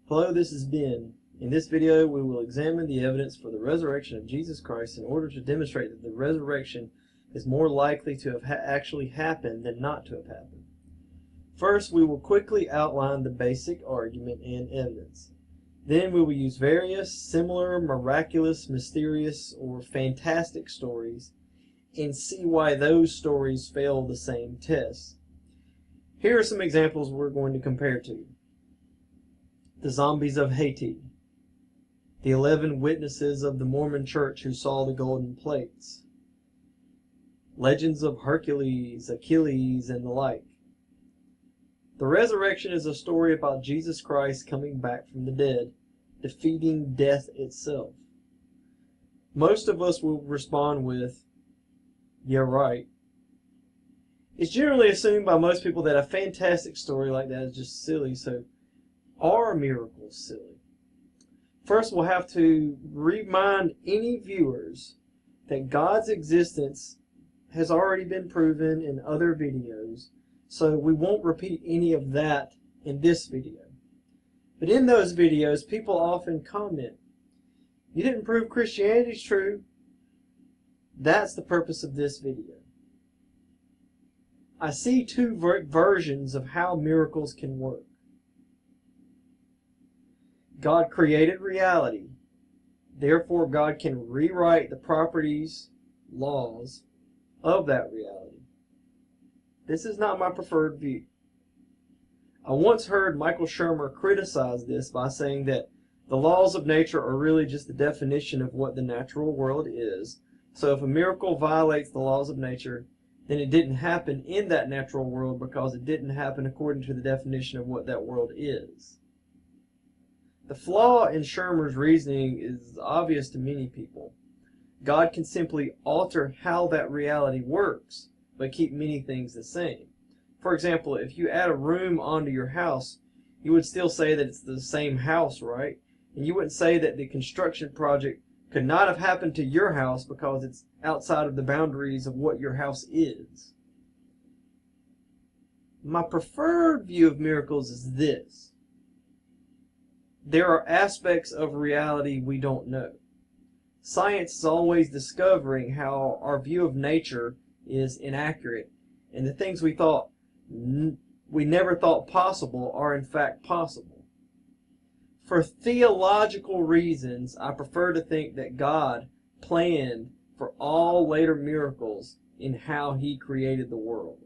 Hello, this is Ben. In this video, we will examine the evidence for the resurrection of Jesus Christ in order to demonstrate that the resurrection is more likely to have actually happened than not to have happened. First, we will quickly outline the basic argument and evidence. Then we will use various similar, miraculous, mysterious, or fantastic stories and see why those stories fail the same test. Here are some examples we're going to compare to. The zombies of Haiti, the 11 witnesses of the Mormon Church who saw the golden plates, legends of Hercules, Achilles, and the like. The resurrection is a story about Jesus Christ coming back from the dead, defeating death itself. Most of us will respond with, "Yeah, right." It's generally assumed by most people that a fantastic story like that is just silly, so are miracles silly? First, we'll have to remind any viewers that God's existence has already been proven in other videos, so we won't repeat any of that in this video. But in those videos, people often comment, "You didn't prove Christianity's true." That's the purpose of this video. I see two versions of how miracles can work. God created reality. Therefore, God can rewrite the properties, laws of that reality. This is not my preferred view. I once heard Michael Shermer criticize this by saying that the laws of nature are really just the definition of what the natural world is. So if a miracle violates the laws of nature, then it didn't happen in that natural world because it didn't happen according to the definition of what that world is. The flaw in Shermer's reasoning is obvious to many people. God can simply alter how that reality works, but keep many things the same. For example, if you add a room onto your house, you would still say that it's the same house, right? And you wouldn't say that the construction project could not have happened to your house because it's outside of the boundaries of what your house is. My preferred view of miracles is this. There are aspects of reality we don't know. Science is always discovering how our view of nature is inaccurate, and the things we never thought possible are in fact possible. For theological reasons, I prefer to think that God planned for all later miracles in how He created the world.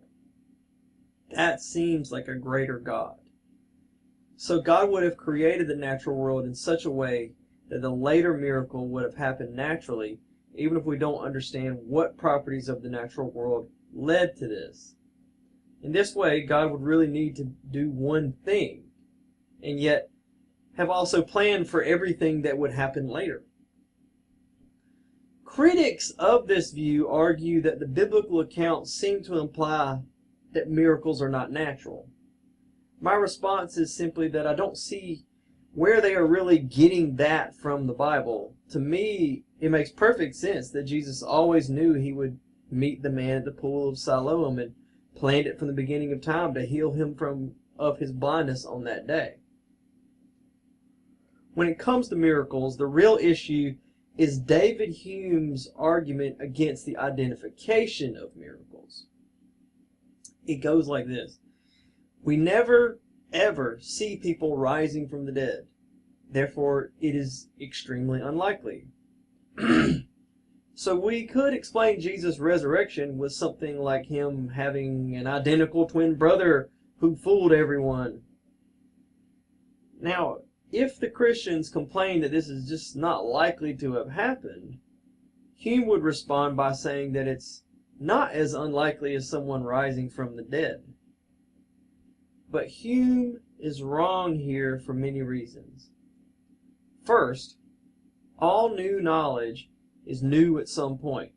That seems like a greater God. So God would have created the natural world in such a way that the later miracle would have happened naturally, even if we don't understand what properties of the natural world led to this. In this way, God would really need to do one thing, and yet have also planned for everything that would happen later. Critics of this view argue that the biblical accounts seem to imply that miracles are not natural. My response is simply that I don't see where they are really getting that from the Bible. To me, it makes perfect sense that Jesus always knew He would meet the man at the pool of Siloam and planned it from the beginning of time to heal him of his blindness on that day. When it comes to miracles, the real issue is David Hume's argument against the identification of miracles. It goes like this. We never, ever see people rising from the dead. Therefore, it is extremely unlikely. So we could explain Jesus' resurrection with something like Him having an identical twin brother who fooled everyone. Now, if the Christians complain that this is just not likely to have happened, Hume would respond by saying that it's not as unlikely as someone rising from the dead. But Hume is wrong here for many reasons. First, all new knowledge is new at some point.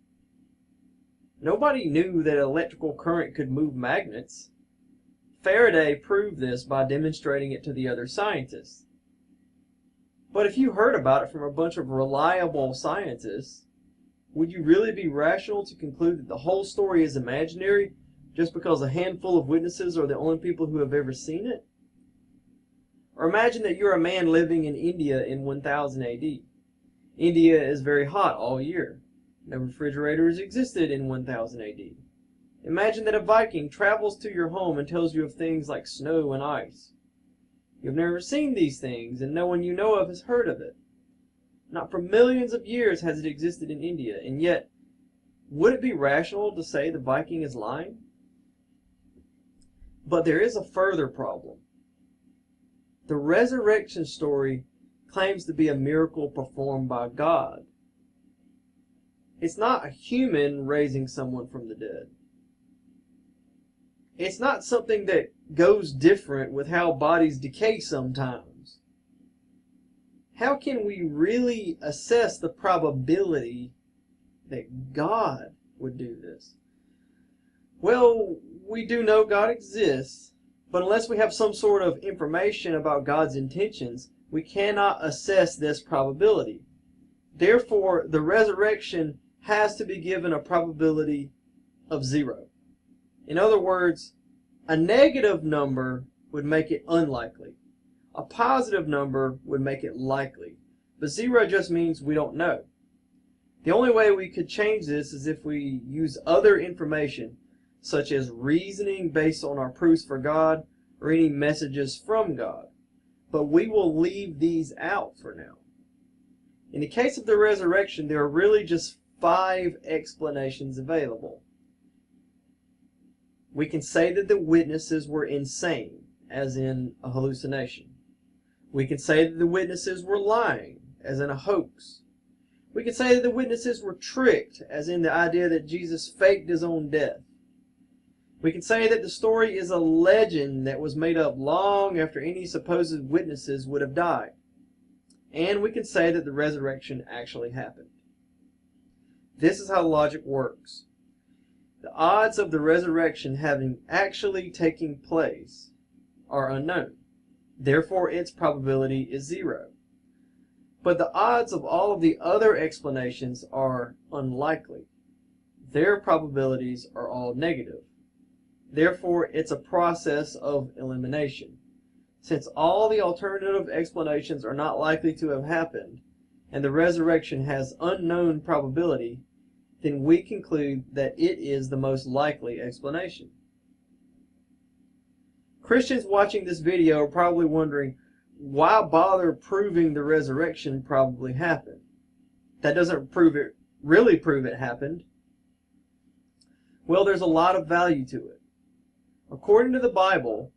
Nobody knew that electrical current could move magnets. Faraday proved this by demonstrating it to the other scientists. But if you heard about it from a bunch of reliable scientists, would you really be rational to conclude that the whole story is imaginary just because a handful of witnesses are the only people who have ever seen it? Or imagine that you're a man living in India in 1000 AD. India is very hot all year. No refrigerators existed in 1000 AD. Imagine that a Viking travels to your home and tells you of things like snow and ice. You've never seen these things, and no one you know of has heard of it. Not for millions of years has it existed in India, and yet, would it be rational to say the Viking is lying? But there is a further problem. The resurrection story claims to be a miracle performed by God. It's not a human raising someone from the dead. It's not something that goes different with how bodies decay sometimes. How can we really assess the probability that God would do this? Well, we do know God exists, but unless we have some sort of information about God's intentions, we cannot assess this probability. Therefore, the resurrection has to be given a probability of 0. In other words, a negative number would make it unlikely. A positive number would make it likely. But 0 just means we don't know. The only way we could change this is if we use other information, such as reasoning based on our proofs for God or any messages from God. But we will leave these out for now. In the case of the resurrection, there are really just 5 explanations available. We can say that the witnesses were insane, as in a hallucination. We can say that the witnesses were lying, as in a hoax. We can say that the witnesses were tricked, as in the idea that Jesus faked his own death. We can say that the story is a legend that was made up long after any supposed witnesses would have died. And we can say that the resurrection actually happened. This is how logic works. The odds of the resurrection having actually taken place are unknown. Therefore, its probability is 0. But the odds of all of the other explanations are unlikely. Their probabilities are all negative. Therefore, it's a process of elimination. Since all the alternative explanations are not likely to have happened, and the resurrection has unknown probability, then we conclude that it is the most likely explanation. Christians watching this video are probably wondering, why bother proving the resurrection probably happened? That doesn't really prove it happened. Well, there's a lot of value to it. According to the Bible,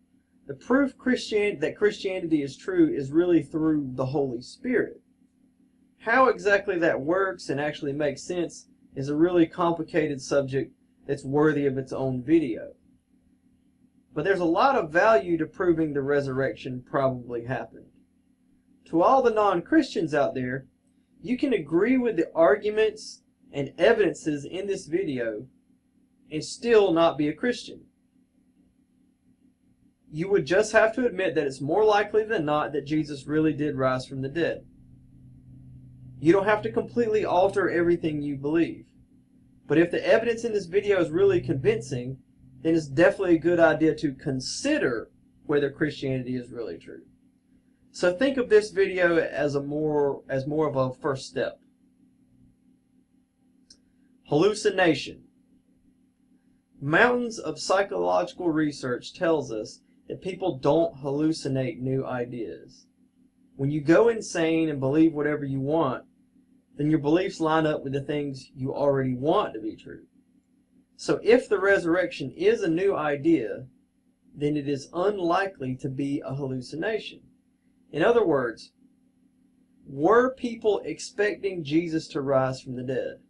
the proof that Christianity is true is really through the Holy Spirit. How exactly that works and actually makes sense is a really complicated subject that's worthy of its own video. But there's a lot of value to proving the resurrection probably happened. To all the non-Christians out there, you can agree with the arguments and evidences in this video and still not be a Christian. You would just have to admit that it's more likely than not that Jesus really did rise from the dead. You don't have to completely alter everything you believe. But if the evidence in this video is really convincing, then it's definitely a good idea to consider whether Christianity is really true. So think of this video as more of a first step. Hallucination. Mountains of psychological research tells us that people don't hallucinate new ideas. When you go insane and believe whatever you want, then your beliefs line up with the things you already want to be true. So if the resurrection is a new idea, then it is unlikely to be a hallucination. In other words, were people expecting Jesus to rise from the dead?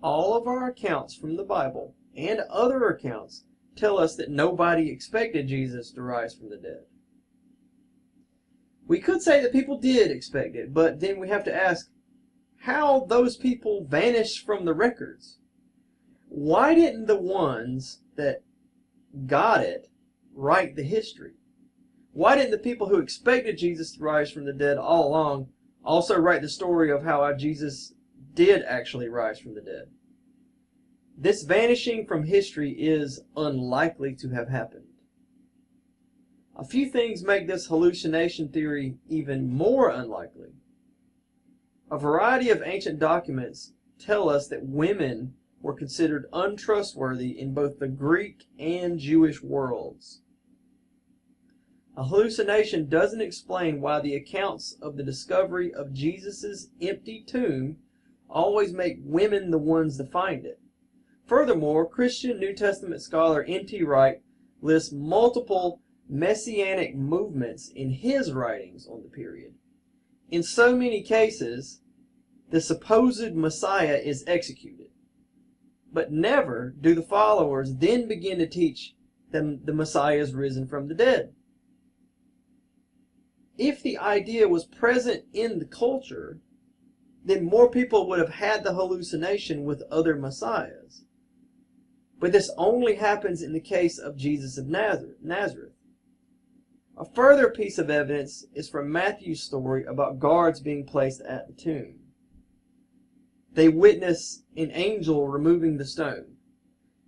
All of our accounts from the Bible and other accounts tell us that nobody expected Jesus to rise from the dead. We could say that people did expect it, but then we have to ask how those people vanished from the records. Why didn't the ones that got it write the history? Why didn't the people who expected Jesus to rise from the dead all along also write the story of how Jesus did actually rise from the dead? This vanishing from history is unlikely to have happened. A few things make this hallucination theory even more unlikely. A variety of ancient documents tell us that women were considered untrustworthy in both the Greek and Jewish worlds. A hallucination doesn't explain why the accounts of the discovery of Jesus' empty tomb always make women the ones to find it. Furthermore, Christian New Testament scholar N.T. Wright lists multiple messianic movements in his writings on the period. In so many cases, the supposed Messiah is executed, but never do the followers then begin to teach them the Messiah is risen from the dead. If the idea was present in the culture, then more people would have had the hallucination with other messiahs. But this only happens in the case of Jesus of Nazareth. A further piece of evidence is from Matthew's story about guards being placed at the tomb. They witness an angel removing the stone.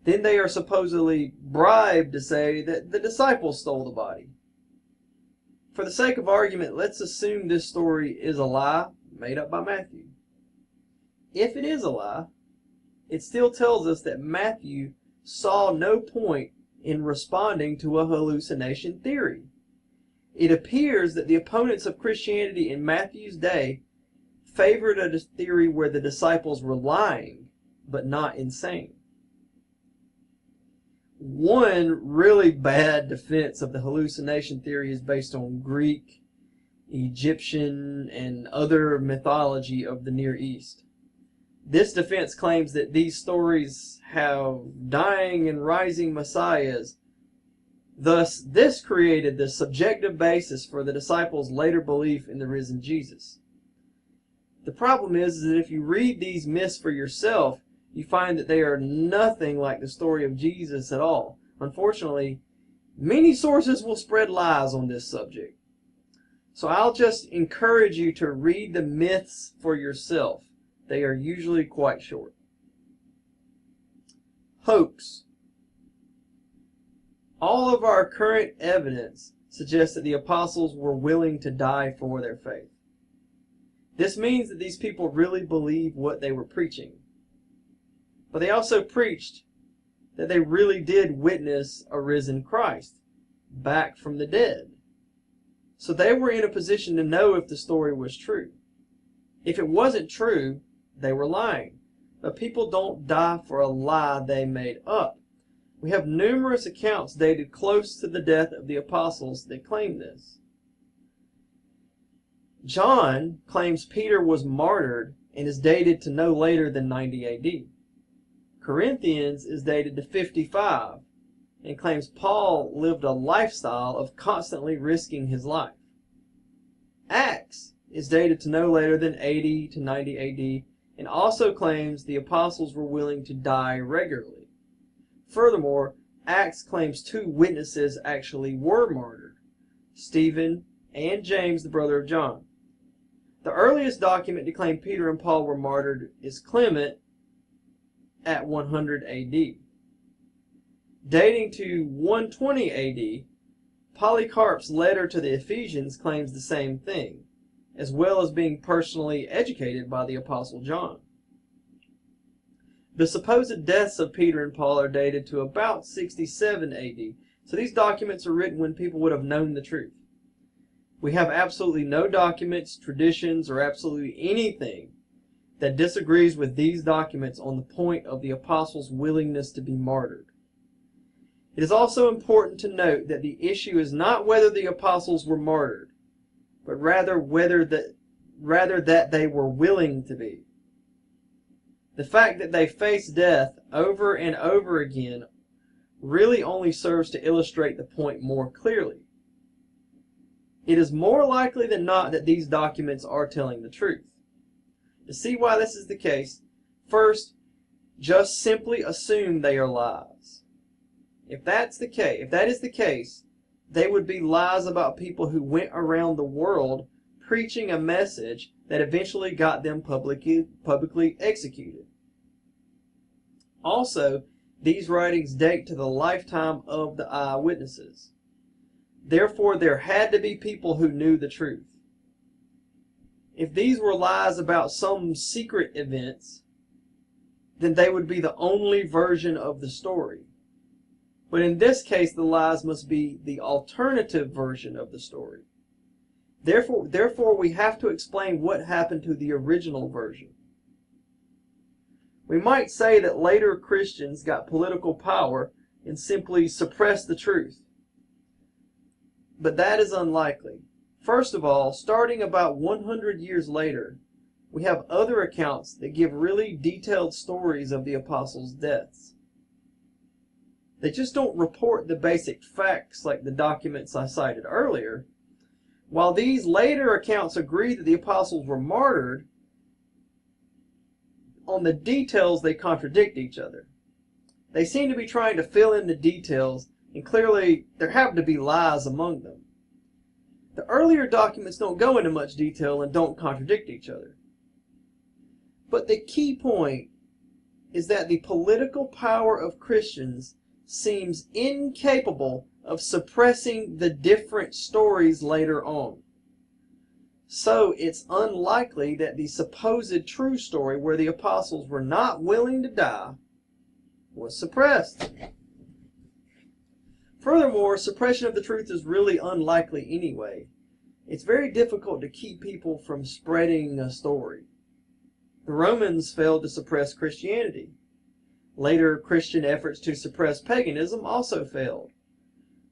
Then they are supposedly bribed to say that the disciples stole the body. For the sake of argument, let's assume this story is a lie made up by Matthew. If it is a lie, it still tells us that Matthew saw no point in responding to a hallucination theory. It appears that the opponents of Christianity in Matthew's day favored a theory where the disciples were lying, but not insane. One really bad defense of the hallucination theory is based on Greek, Egyptian, and other mythology of the Near East. This defense claims that these stories have dying and rising messiahs. Thus, this created the subjective basis for the disciples' later belief in the risen Jesus. The problem is that if you read these myths for yourself, you find that they are nothing like the story of Jesus at all. Unfortunately, many sources will spread lies on this subject. So I'll just encourage you to read the myths for yourself. They are usually quite short. Hoax. All of our current evidence suggests that the apostles were willing to die for their faith. This means that these people really believed what they were preaching. But they also preached that they really did witness a risen Christ back from the dead. So they were in a position to know if the story was true. If it wasn't true, they were lying. But people don't die for a lie they made up. We have numerous accounts dated close to the death of the apostles that claim this. John claims Peter was martyred and is dated to no later than 90 AD. Corinthians is dated to 55 and claims Paul lived a lifestyle of constantly risking his life. Acts is dated to no later than 80 to 90 AD and also claims the apostles were willing to die regularly. Furthermore, Acts claims 2 witnesses actually were martyred, Stephen and James, the brother of John. The earliest document to claim Peter and Paul were martyred is Clement at 100 AD. Dating to 120 AD, Polycarp's letter to the Ephesians claims the same thing, as well as being personally educated by the Apostle John. The supposed deaths of Peter and Paul are dated to about 67 AD, so these documents are written when people would have known the truth. We have absolutely no documents, traditions, or absolutely anything that disagrees with these documents on the point of the apostles' willingness to be martyred. It is also important to note that the issue is not whether the apostles were martyred, but rather that they were willing to be. The fact that they faced death over and over again really only serves to illustrate the point more clearly. It is more likely than not that these documents are telling the truth. To see why this is the case, first, just simply assume they are lies. If that is the case, they would be lies about people who went around the world preaching a message that eventually got them publicly executed. Also, these writings date to the lifetime of the eyewitnesses. Therefore, there had to be people who knew the truth. If these were lies about some secret events, then they would be the only version of the story. But in this case, the lies must be the alternative version of the story. Therefore, we have to explain what happened to the original version. We might say that later Christians got political power and simply suppressed the truth. But that is unlikely. First of all, starting about 100 years later, we have other accounts that give really detailed stories of the apostles' deaths. They just don't report the basic facts like the documents I cited earlier. While these later accounts agree that the apostles were martyred, on the details they contradict each other. They seem to be trying to fill in the details, and clearly there have to be lies among them. The earlier documents don't go into much detail and don't contradict each other. But the key point is that the political power of Christians seems incapable of suppressing the different stories later on. So it's unlikely that the supposed true story where the apostles were not willing to die was suppressed. Furthermore, suppression of the truth is really unlikely anyway. It's very difficult to keep people from spreading a story. The Romans failed to suppress Christianity. Later Christian efforts to suppress paganism also failed.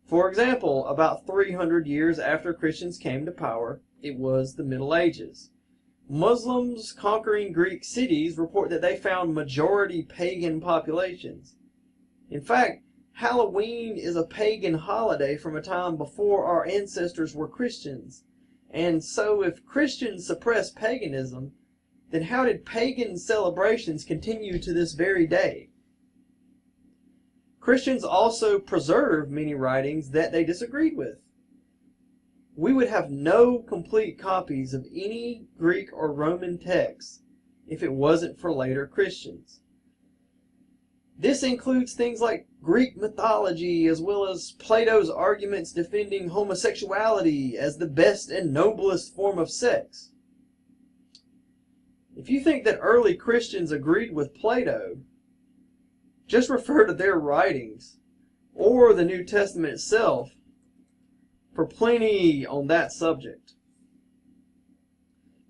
For example, about 300 years after Christians came to power, it was the Middle Ages. Muslims conquering Greek cities report that they found majority pagan populations. In fact, Halloween is a pagan holiday from a time before our ancestors were Christians. And so if Christians suppress paganism, then how did pagan celebrations continue to this very day? Christians also preserve many writings that they disagreed with. We would have no complete copies of any Greek or Roman texts if it wasn't for later Christians. This includes things like Greek mythology, as well as Plato's arguments defending homosexuality as the best and noblest form of sex. If you think that early Christians agreed with Plato, just refer to their writings or the New Testament itself for plenty on that subject.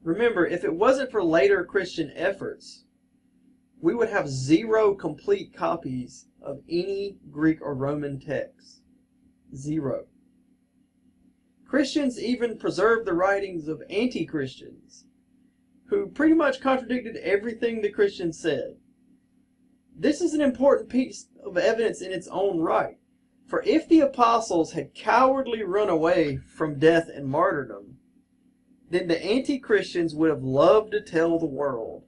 Remember, if it wasn't for later Christian efforts, we would have 0 complete copies of any Greek or Roman text. 0. Christians even preserved the writings of anti-Christians, who pretty much contradicted everything the Christians said. This is an important piece of evidence in its own right. For if the apostles had cowardly run away from death and martyrdom, then the anti-Christians would have loved to tell the world.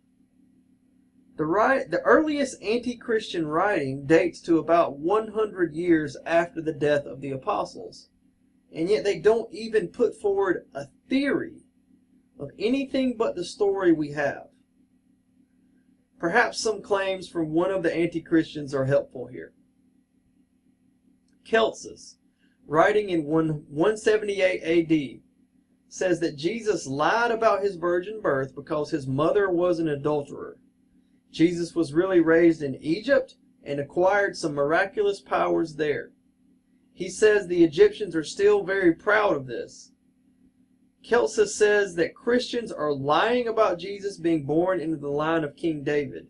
The earliest anti-Christian writing dates to about 100 years after the death of the apostles, and yet they don't even put forward a theory of anything but the story we have. Perhaps some claims from one of the anti-Christians are helpful here. Celsus, writing in 178 AD, says that Jesus lied about his virgin birth because his mother was an adulterer. Jesus was really raised in Egypt and acquired some miraculous powers there. He says the Egyptians are still very proud of this. Celsus says that Christians are lying about Jesus being born into the line of King David.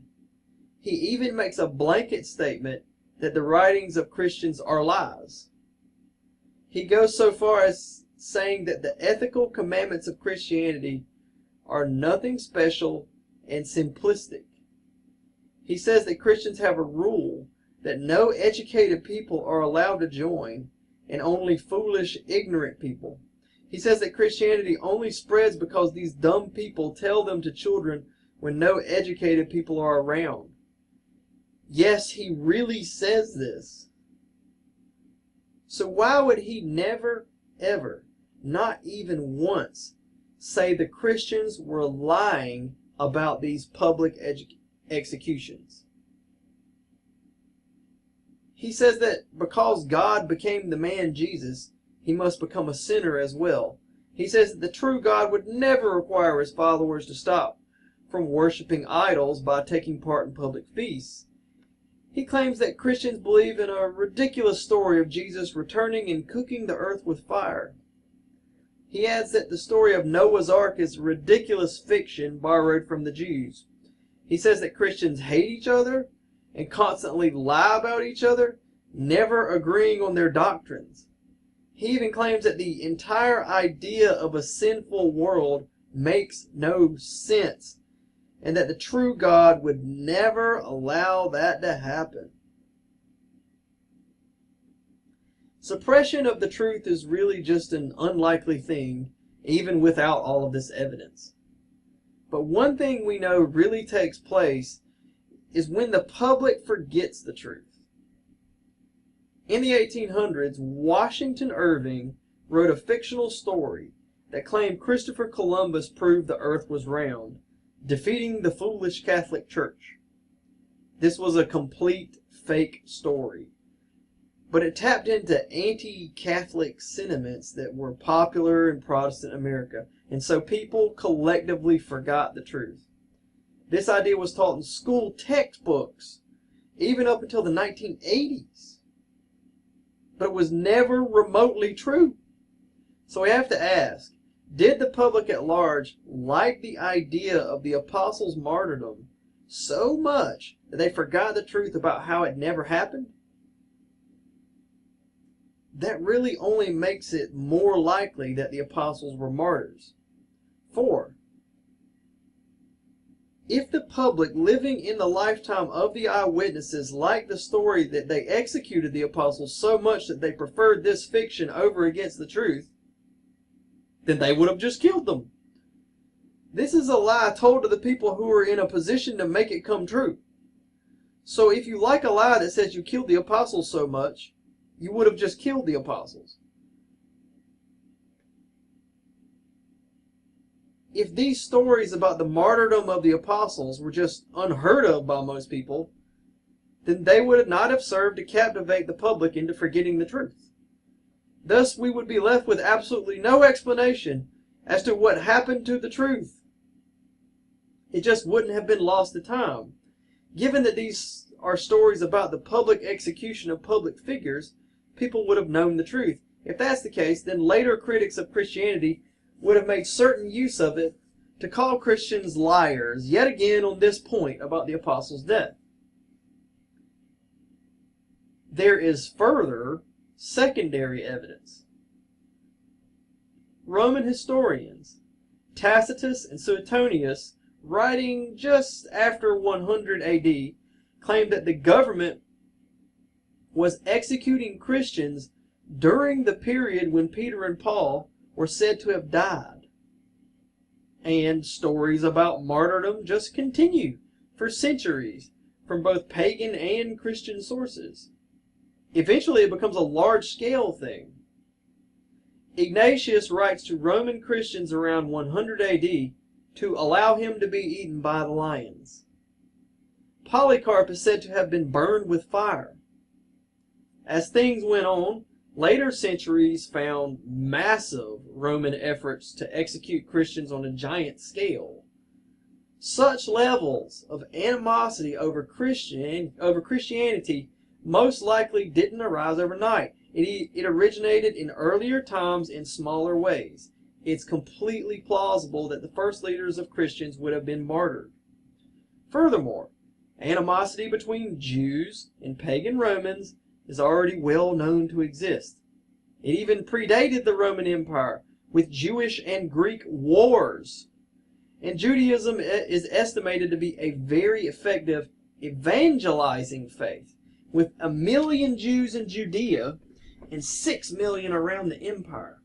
He even makes a blanket statement that the writings of Christians are lies. He goes so far as saying that the ethical commandments of Christianity are nothing special and simplistic. He says that Christians have a rule that no educated people are allowed to join, and only foolish, ignorant people. He says that Christianity only spreads because these dumb people tell them to children when no educated people are around. Yes, he really says this. So why would he never, ever, not even once, say the Christians were lying about these public executions? He says that because God became the man Jesus, he must become a sinner as well. He says that the true God would never require his followers to stop from worshiping idols by taking part in public feasts. He claims that Christians believe in a ridiculous story of Jesus returning and cooking the earth with fire. He adds that the story of Noah's Ark is ridiculous fiction borrowed from the Jews. He says that Christians hate each other and constantly lie about each other, never agreeing on their doctrines. He even claims that the entire idea of a sinful world makes no sense, and that the true God would never allow that to happen. Suppression of the truth is really just an unlikely thing, even without all of this evidence. But one thing we know really takes place is when the public forgets the truth. In the 1800s, Washington Irving wrote a fictional story that claimed Christopher Columbus proved the earth was round, defeating the foolish Catholic Church. This was a complete fake story, but it tapped into anti-Catholic sentiments that were popular in Protestant America, and so people collectively forgot the truth. This idea was taught in school textbooks, even up until the 1980s, but it was never remotely true. So we have to ask, did the public at large like the idea of the apostles' martyrdom so much that they forgot the truth about how it never happened? That really only makes it more likely that the apostles were martyrs. 4. If the public living in the lifetime of the eyewitnesses liked the story that they executed the apostles so much that they preferred this fiction over against the truth, then they would have just killed them. This is a lie told to the people who are in a position to make it come true. So if you like a lie that says you killed the apostles so much, you would have just killed the apostles. If these stories about the martyrdom of the apostles were just unheard of by most people, then they would not have served to captivate the public into forgetting the truth. Thus, we would be left with absolutely no explanation as to what happened to the truth. It just wouldn't have been lost to time. Given that these are stories about the public execution of public figures, people would have known the truth. If that's the case, then later critics of Christianity would have made certain use of it to call Christians liars yet again on this point about the apostles' death. There is further secondary evidence. Roman historians, Tacitus and Suetonius, writing just after 100 AD, claimed that the government was executing Christians during the period when Peter and Paul were said to have died. And stories about martyrdom just continue for centuries from both pagan and Christian sources. Eventually it becomes a large-scale thing. Ignatius writes to Roman Christians around 100 AD to allow him to be eaten by the lions. Polycarp is said to have been burned with fire. As things went on, later centuries found massive Roman efforts to execute Christians on a giant scale. Such levels of animosity over Christianity most likely didn't arise overnight. It originated in earlier times in smaller ways. It's completely plausible that the first leaders of Christians would have been martyred. Furthermore, animosity between Jews and pagan Romans is already well known to exist. It even predated the Roman Empire with Jewish and Greek wars. And Judaism is estimated to be a very effective evangelizing faith, with 1 million Jews in Judea and 6 million around the empire.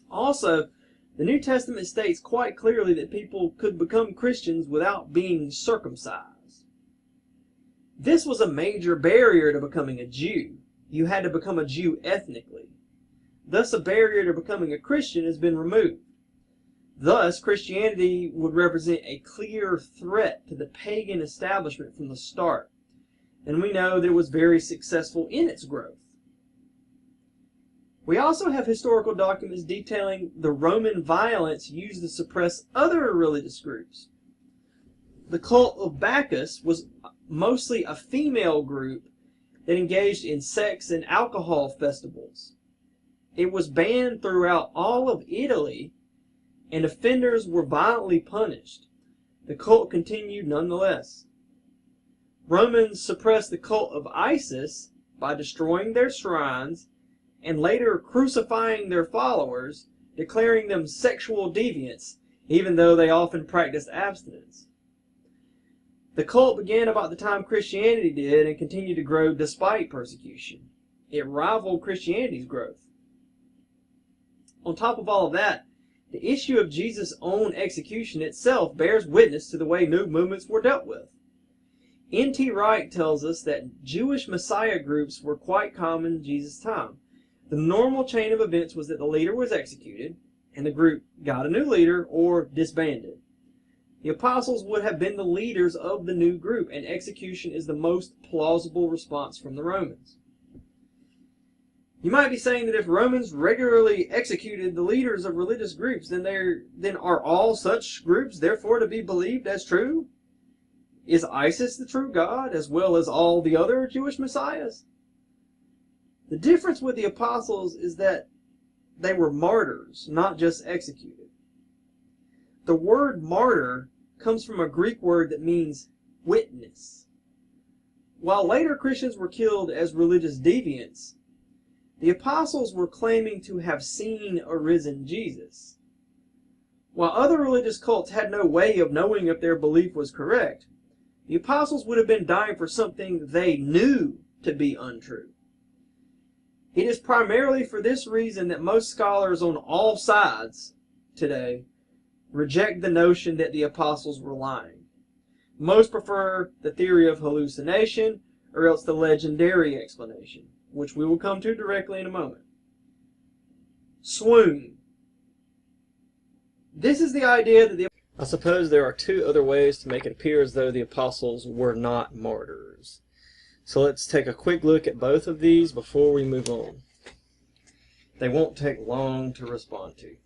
Also, the New Testament states quite clearly that people could become Christians without being circumcised. This was a major barrier to becoming a Jew. You had to become a Jew ethnically. Thus, a barrier to becoming a Christian has been removed. Thus, Christianity would represent a clear threat to the pagan establishment from the start. And we know that it was very successful in its growth. We also have historical documents detailing the Roman violence used to suppress other religious groups. The cult of Bacchus was mostly a female group that engaged in sex and alcohol festivals. It was banned throughout all of Italy, and offenders were violently punished. The cult continued nonetheless. Romans suppressed the cult of Isis by destroying their shrines and later crucifying their followers, declaring them sexual deviants, even though they often practiced abstinence. The cult began about the time Christianity did and continued to grow despite persecution. It rivaled Christianity's growth. On top of all of that, the issue of Jesus' own execution itself bears witness to the way new movements were dealt with. N.T. Wright tells us that Jewish Messiah groups were quite common in Jesus' time. The normal chain of events was that the leader was executed, and the group got a new leader or disbanded. The apostles would have been the leaders of the new group, and execution is the most plausible response from the Romans. You might be saying that if Romans regularly executed the leaders of religious groups, then are all such groups therefore to be believed as true? Is Isis the true God, as well as all the other Jewish messiahs? The difference with the apostles is that they were martyrs, not just executed. The word martyr comes from a Greek word that means witness. While later Christians were killed as religious deviants, the apostles were claiming to have seen a risen Jesus. While other religious cults had no way of knowing if their belief was correct, the apostles would have been dying for something they knew to be untrue. It is primarily for this reason that most scholars on all sides today reject the notion that the apostles were lying. Most prefer the theory of hallucination or else the legendary explanation, which we will come to directly in a moment. Swoon. This is the idea that I suppose there are two other ways to make it appear as though the apostles were not martyrs. So let's take a quick look at both of these before we move on. They won't take long to respond to.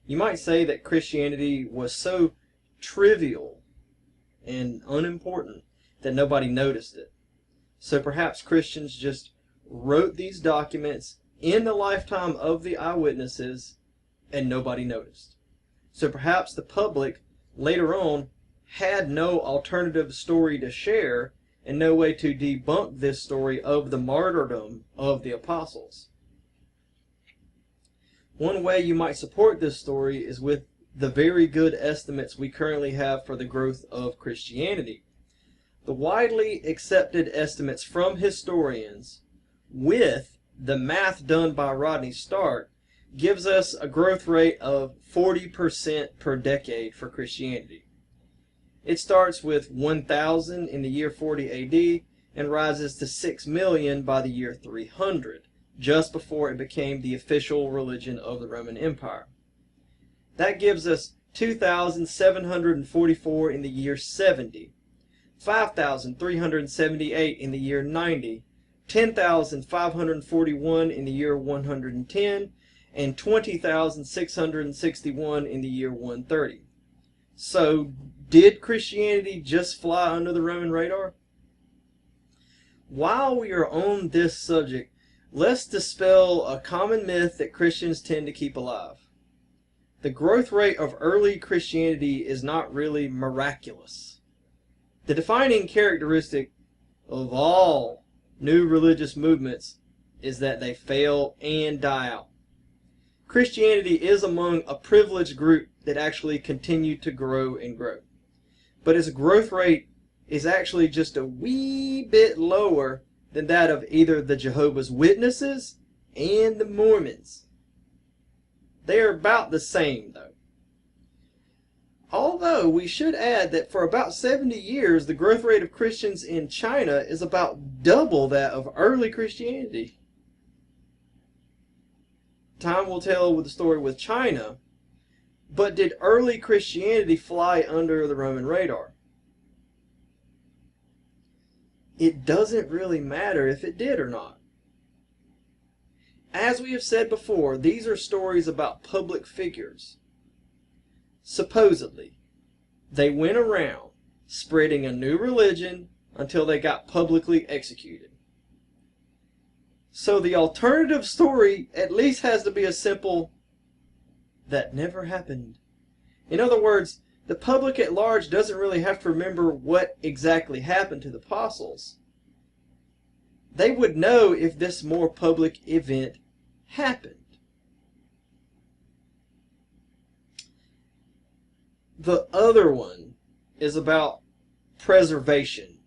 You might say that Christianity was so trivial and unimportant that nobody noticed it. So perhaps Christians just wrote these documents in the lifetime of the eyewitnesses and nobody noticed. So perhaps the public later on had no alternative story to share and no way to debunk this story of the martyrdom of the apostles. One way you might support this story is with the very good estimates we currently have for the growth of Christianity. The widely accepted estimates from historians, with the math done by Rodney Stark, gives us a growth rate of 40% per decade for Christianity. It starts with 1,000 in the year 40 AD and rises to 6 million by the year 300, just before it became the official religion of the Roman Empire. That gives us 2,744 in the year 70, 5,378 in the year 90, 10,541 in the year 110, and 20,661 in the year 130. So, did Christianity just fly under the Roman radar? While we are on this subject, let's dispel a common myth that Christians tend to keep alive. The growth rate of early Christianity is not really miraculous. The defining characteristic of all new religious movements is that they fail and die out. Christianity is among a privileged group that actually continue to grow and grow. But its growth rate is actually just a wee bit lower than that of either the Jehovah's Witnesses and the Mormons. They are about the same, though. Although we should add that for about 70 years, the growth rate of Christians in China is about double that of early Christianity. Time will tell with the story with China, but did early Christianity fly under the Roman radar? It doesn't really matter if it did or not. As we have said before, these are stories about public figures. Supposedly, they went around spreading a new religion until they got publicly executed. So the alternative story at least has to be a simple, "that never happened." In other words, the public at large doesn't really have to remember what exactly happened to the apostles. They would know if this more public event happened. The other one is about preservation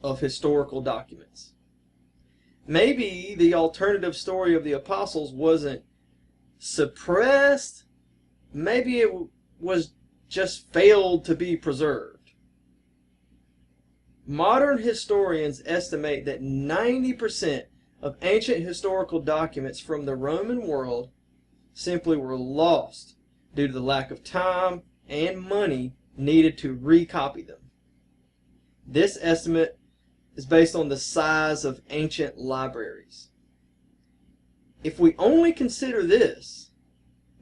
of historical documents. Maybe the alternative story of the apostles wasn't suppressed. Maybe it was just failed to be preserved. Modern historians estimate that 90% of ancient historical documents from the Roman world simply were lost due to the lack of time and money needed to recopy them. This estimate is based on the size of ancient libraries. If we only consider this,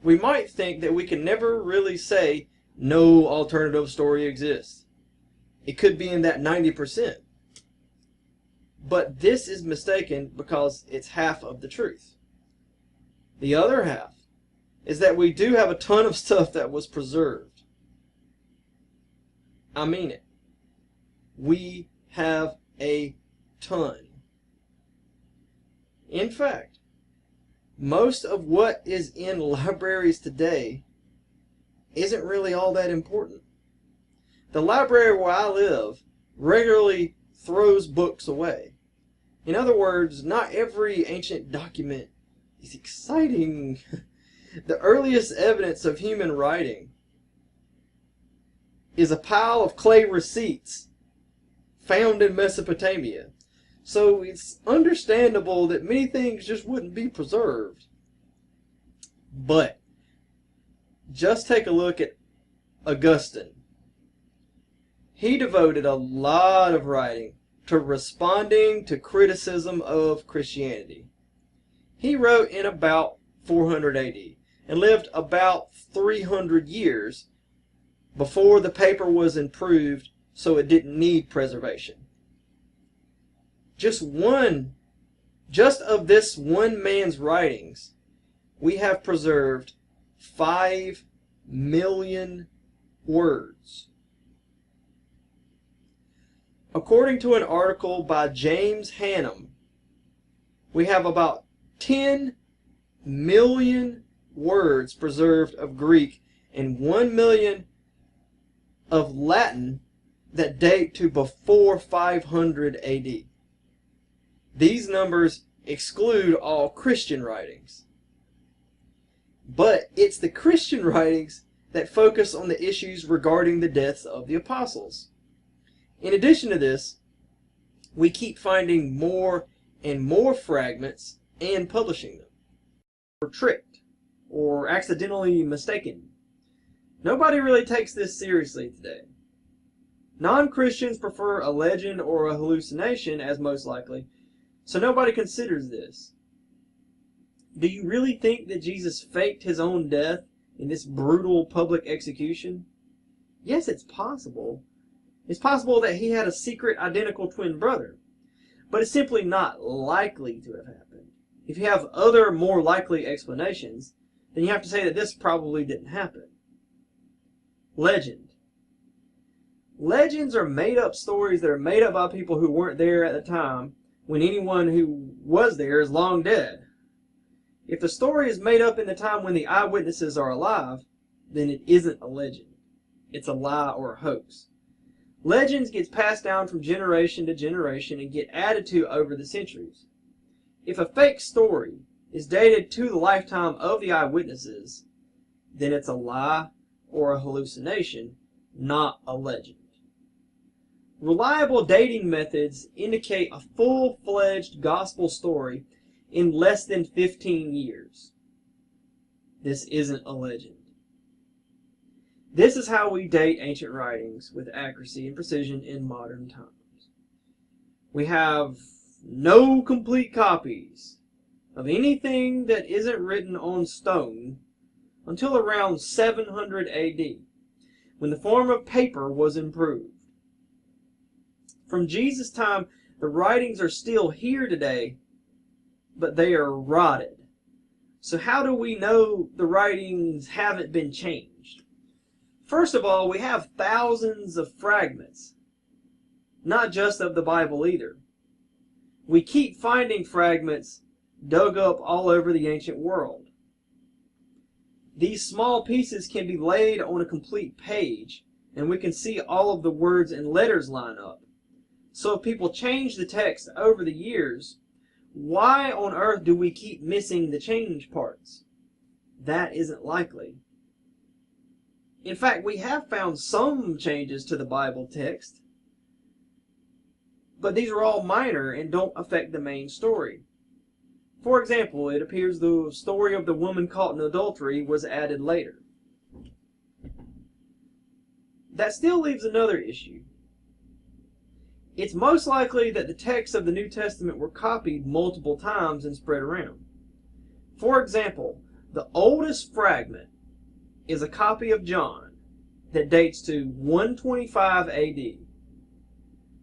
we might think that we can never really say no alternative story exists. It could be in that 90%. But this is mistaken because it's half of the truth. The other half is that we do have a ton of stuff that was preserved. I mean it. We have a ton. In fact, most of what is in libraries today isn't really all that important. The library where I live regularly throws books away. In other words, not every ancient document is exciting. The earliest evidence of human writing is a pile of clay receipts found in Mesopotamia. So it's understandable that many things just wouldn't be preserved. But just take a look at Augustine. He devoted a lot of writing to responding to criticism of Christianity. He wrote in about 400 AD and lived about 300 years before the paper was improved, so it didn't need preservation. Just of this one man's writings, we have preserved 5 million words. According to an article by James Hannam, we have about 10 million words preserved of Greek and 1 million of Latin that date to before 500 AD. These numbers exclude all Christian writings. But it's the Christian writings that focus on the issues regarding the deaths of the apostles. In addition to this, we keep finding more and more fragments and publishing them. We're tricked or accidentally mistaken. Nobody really takes this seriously today. Non-Christians prefer a legend or a hallucination as most likely, so nobody considers this. Do you really think that Jesus faked his own death in this brutal public execution? Yes, it's possible. It's possible that he had a secret identical twin brother, but it's simply not likely to have happened. If you have other more likely explanations, then you have to say that this probably didn't happen. Legend. Legends are made-up stories that are made up by people who weren't there at the time, when anyone who was there is long dead. If the story is made up in the time when the eyewitnesses are alive, then it isn't a legend. It's a lie or a hoax. Legends get passed down from generation to generation and get added to over the centuries. If a fake story is dated to the lifetime of the eyewitnesses, then it's a lie or a hallucination, not a legend. Reliable dating methods indicate a full-fledged gospel story in less than 15 years. This isn't a legend. This is how we date ancient writings with accuracy and precision in modern times. We have no complete copies of anything that isn't written on stone until around 700 AD, when the form of paper was improved. From Jesus' time, the writings are still here today, but they are rotted. So how do we know the writings haven't been changed? First of all, we have thousands of fragments, not just of the Bible either. We keep finding fragments dug up all over the ancient world. These small pieces can be laid on a complete page, and we can see all of the words and letters line up. So if people change the text over the years, why on earth do we keep missing the change parts? That isn't likely. In fact, we have found some changes to the Bible text, but these are all minor and don't affect the main story. For example, it appears the story of the woman caught in adultery was added later. That still leaves another issue. It's most likely that the texts of the New Testament were copied multiple times and spread around. For example, the oldest fragment is a copy of John that dates to 125 AD,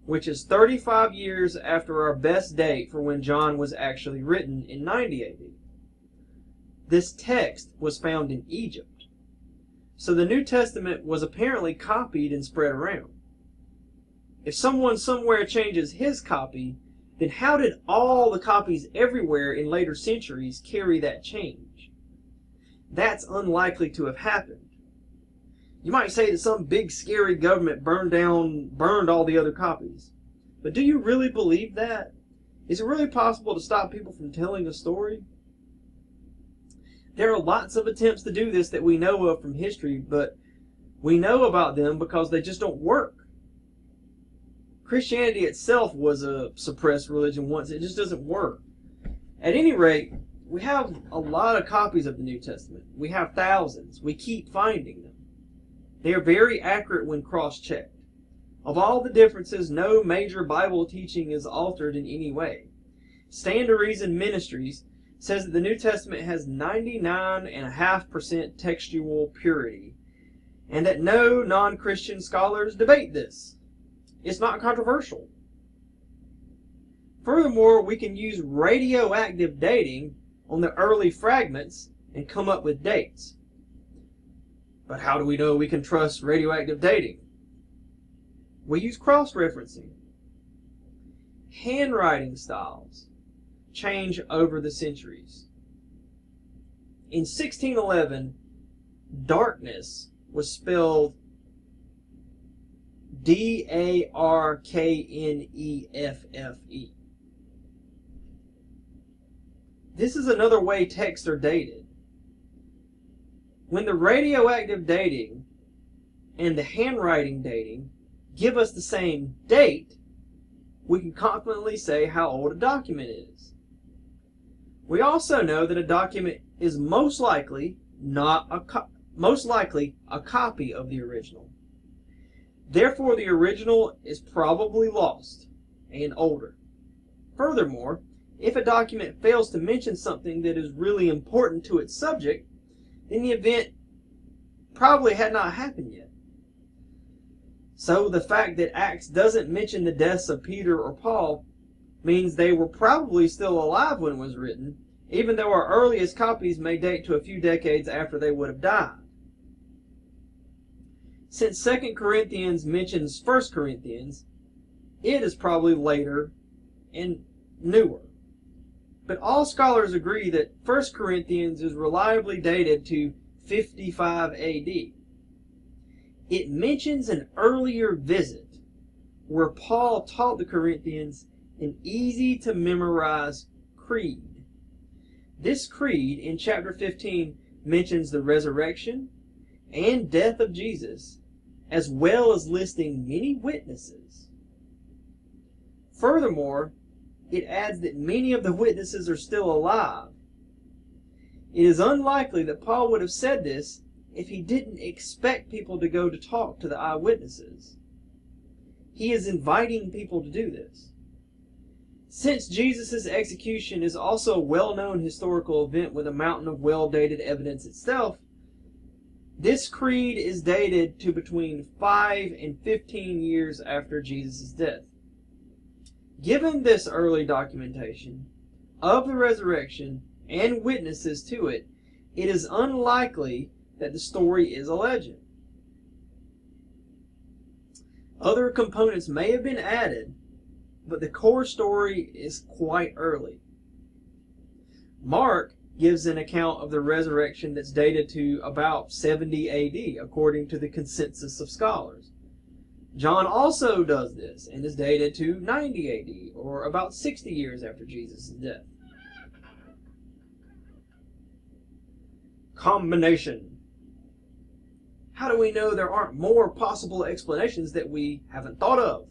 which is 35 years after our best date for when John was actually written in 90 AD. This text was found in Egypt, so the New Testament was apparently copied and spread around. If someone somewhere changes his copy, then how did all the copies everywhere in later centuries carry that change? That's unlikely to have happened. You might say that some big scary government burned all the other copies. But do you really believe that? Is it really possible to stop people from telling a story? There are lots of attempts to do this that we know of from history, but we know about them because they just don't work. Christianity itself was a suppressed religion once. It just doesn't work. At any rate, we have a lot of copies of the New Testament. We have thousands. We keep finding them. They are very accurate when cross-checked. Of all the differences, no major Bible teaching is altered in any way. Stand to Reason Ministries says that the New Testament has 99.5% textual purity, and that no non-Christian scholars debate this. It's not controversial. Furthermore, we can use radioactive dating on the early fragments and come up with dates. But how do we know we can trust radioactive dating? We use cross-referencing. Handwriting styles change over the centuries. In 1611, darkness was spelled D-A-R-K-N-E-F-F-E. This is another way texts are dated. When the radioactive dating and the handwriting dating give us the same date, we can confidently say how old a document is. We also know that a document is most likely a copy of the original. Therefore, the original is probably lost and older. Furthermore, if a document fails to mention something that is really important to its subject, then the event probably had not happened yet. So the fact that Acts doesn't mention the deaths of Peter or Paul means they were probably still alive when it was written, even though our earliest copies may date to a few decades after they would have died. Since 2 Corinthians mentions 1 Corinthians, it is probably later and newer. But all scholars agree that 1 Corinthians is reliably dated to 55 AD. It mentions an earlier visit where Paul taught the Corinthians an easy-to-memorize creed. This creed in chapter 15 mentions the resurrection and death of Jesus, as well as listing many witnesses. Furthermore, it adds that many of the witnesses are still alive. It is unlikely that Paul would have said this if he didn't expect people to go to talk to the eyewitnesses. He is inviting people to do this. Since Jesus' execution is also a well-known historical event with a mountain of well-dated evidence itself, this creed is dated to between 5 and 15 years after Jesus' death. Given this early documentation of the resurrection and witnesses to it, it is unlikely that the story is a legend. Other components may have been added, but the core story is quite early. Mark gives an account of the resurrection that's dated to about 70 AD, according to the consensus of scholars. John also does this and is dated to 90 AD, or about 60 years after Jesus' death. Combination. How do we know there aren't more possible explanations that we haven't thought of?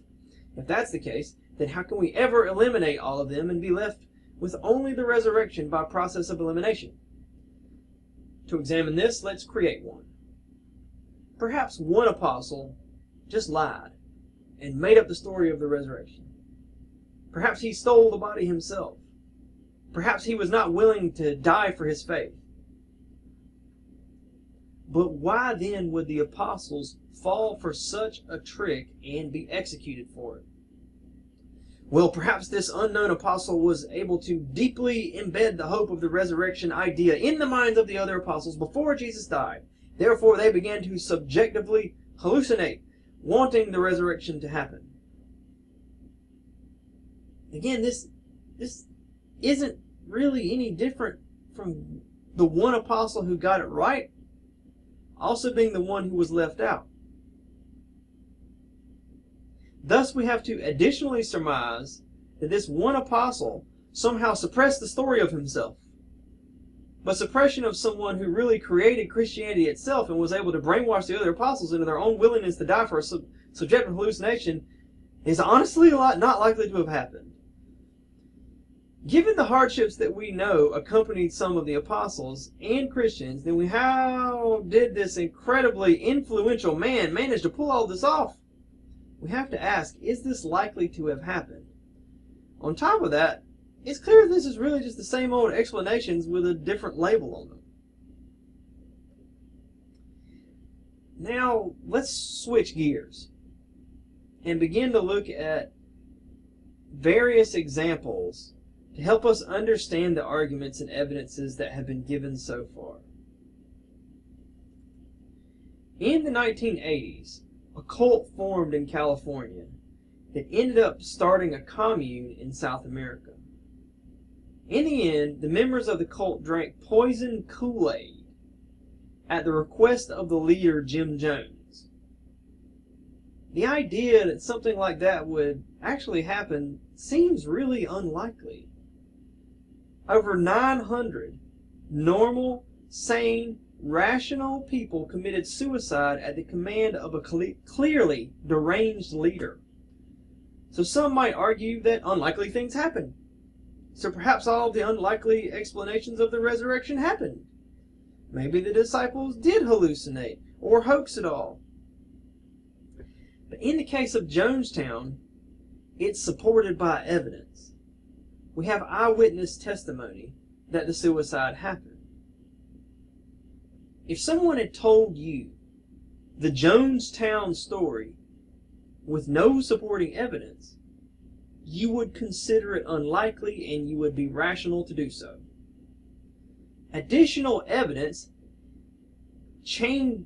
If that's the case, then how can we ever eliminate all of them and be left with only the resurrection by process of elimination? To examine this, let's create one. Perhaps one apostle just lied and made up the story of the resurrection. Perhaps he stole the body himself. Perhaps he was not willing to die for his faith. But why then would the apostles fall for such a trick and be executed for it? Well, perhaps this unknown apostle was able to deeply embed the hope of the resurrection idea in the minds of the other apostles before Jesus died. Therefore, they began to subjectively hallucinate, wanting the resurrection to happen. Again, this isn't really any different from the one apostle who got it right also being the one who was left out. Thus, we have to additionally surmise that this one apostle somehow suppressed the story of himself. But suppression of someone who really created Christianity itself and was able to brainwash the other apostles into their own willingness to die for a subjective hallucination is honestly not likely to have happened. Given the hardships that we know accompanied some of the apostles and Christians, then how did this incredibly influential man manage to pull all this off? We have to ask, is this likely to have happened? On top of that, it's clear this is really just the same old explanations with a different label on them. Now, let's switch gears and begin to look at various examples to help us understand the arguments and evidences that have been given so far. In the 1980s, a cult formed in California that ended up starting a commune in South America. In the end, the members of the cult drank poisoned Kool-Aid at the request of the leader, Jim Jones. The idea that something like that would actually happen seems really unlikely. Over 900 normal, sane, rational people committed suicide at the command of a clearly deranged leader. So some might argue that unlikely things happen. So perhaps all of the unlikely explanations of the resurrection happened. Maybe the disciples did hallucinate or hoax it all. But in the case of Jonestown, it's supported by evidence. We have eyewitness testimony that the suicide happened. If someone had told you the Jonestown story with no supporting evidence, you would consider it unlikely and you would be rational to do so. Additional evidence changes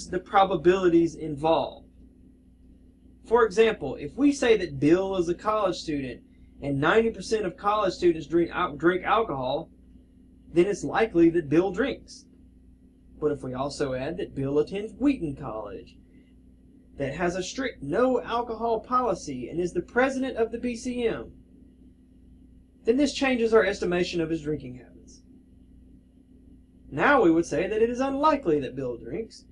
the probabilities involved. For example, if we say that Bill is a college student and 90% of college students drink alcohol, then it's likely that Bill drinks. But if we also add that Bill attends Wheaton College, that has a strict no alcohol policy and is the president of the BCM, then this changes our estimation of his drinking habits. Now we would say that it is unlikely that Bill drinks,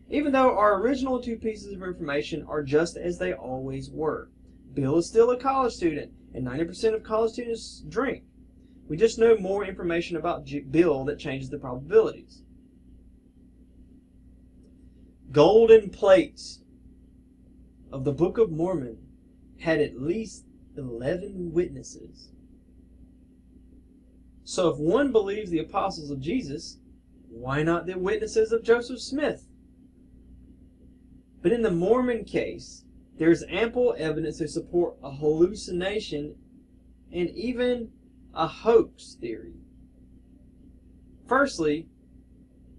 even though our original two pieces of information are just as they always were. Bill is still a college student, and 90% of college students drink. We just know more information about Bill that changes the probabilities. Golden plates of the Book of Mormon had at least 11 witnesses. So if one believes the apostles of Jesus, why not the witnesses of Joseph Smith? But in the Mormon case, there is ample evidence to support a hallucination and even a hoax theory. Firstly,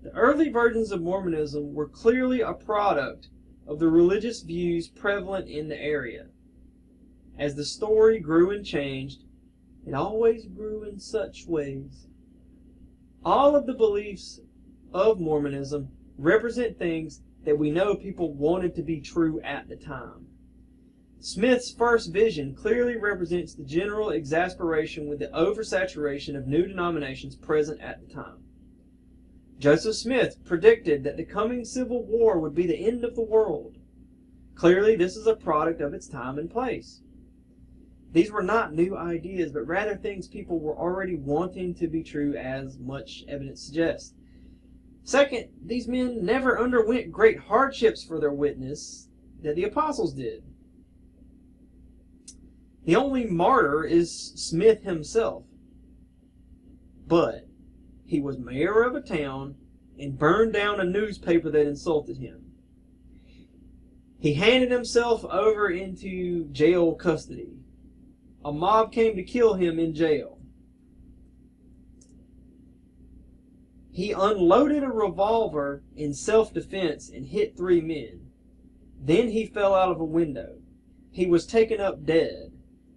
the early versions of Mormonism were clearly a product of the religious views prevalent in the area. As the story grew and changed, it always grew in such ways. All of the beliefs of Mormonism represent things that we know people wanted to be true at the time. Smith's first vision clearly represents the general exasperation with the oversaturation of new denominations present at the time. Joseph Smith predicted that the coming civil war would be the end of the world. Clearly, this is a product of its time and place. These were not new ideas, but rather things people were already wanting to be true, as much evidence suggests. Second, these men never underwent great hardships for their witness that the apostles did. The only martyr is Smith himself. But he was mayor of a town and burned down a newspaper that insulted him. He handed himself over into jail custody. A mob came to kill him in jail. He unloaded a revolver in self-defense and hit 3 men. Then he fell out of a window. He was taken up dead.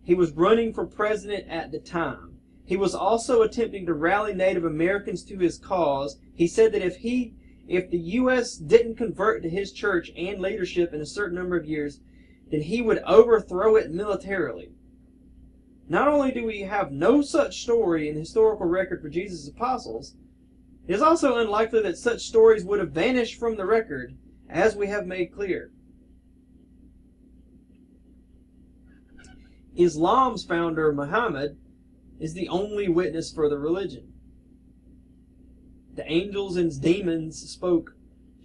He was running for president at the time. He was also attempting to rally Native Americans to his cause. He said that if the U.S. didn't convert to his church and leadership in a certain number of years, then he would overthrow it militarily. Not only do we have no such story in the historical record for Jesus' apostles, it is also unlikely that such stories would have vanished from the record, as we have made clear. Islam's founder, Muhammad, is the only witness for the religion. The angels and demons spoke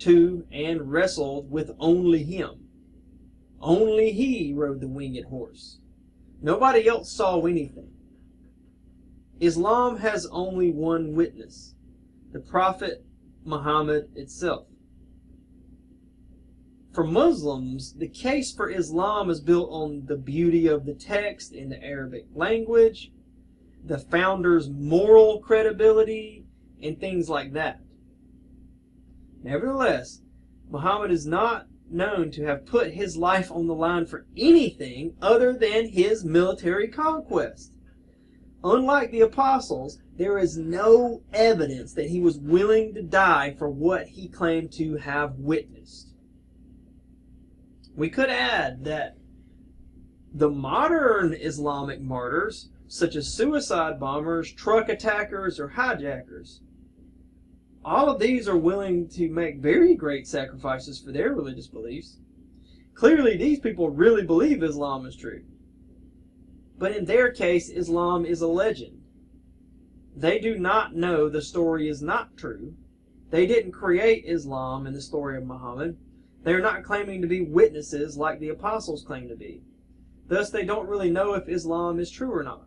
to and wrestled with only him. Only he rode the winged horse. Nobody else saw anything. Islam has only one witness, the Prophet Muhammad itself. For Muslims, the case for Islam is built on the beauty of the text in the Arabic language, the founder's moral credibility, and things like that. Nevertheless, Muhammad is not known to have put his life on the line for anything other than his military conquest. Unlike the apostles, there is no evidence that he was willing to die for what he claimed to have witnessed. We could add that the modern Islamic martyrs, such as suicide bombers, truck attackers, or hijackers, all of these are willing to make very great sacrifices for their religious beliefs. Clearly, these people really believe Islam is true. But in their case, Islam is a legend. They do not know the story is not true. They didn't create Islam in the story of Muhammad. They are not claiming to be witnesses like the apostles claim to be. Thus, they don't really know if Islam is true or not.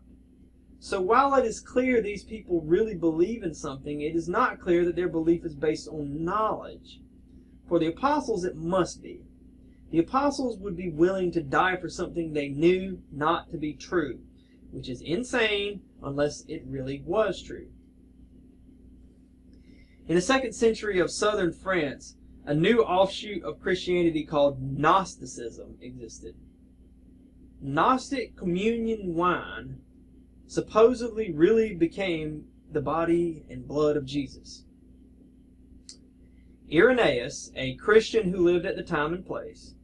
So while it is clear these people really believe in something, it is not clear that their belief is based on knowledge. For the apostles, it must be. The apostles would be willing to die for something they knew not to be true, which is insane unless it really was true. In the 2nd century of southern France, a new offshoot of Christianity called Gnosticism existed. Gnostic communion wine supposedly really became the body and blood of Jesus. Irenaeus, a Christian who lived at the time and place,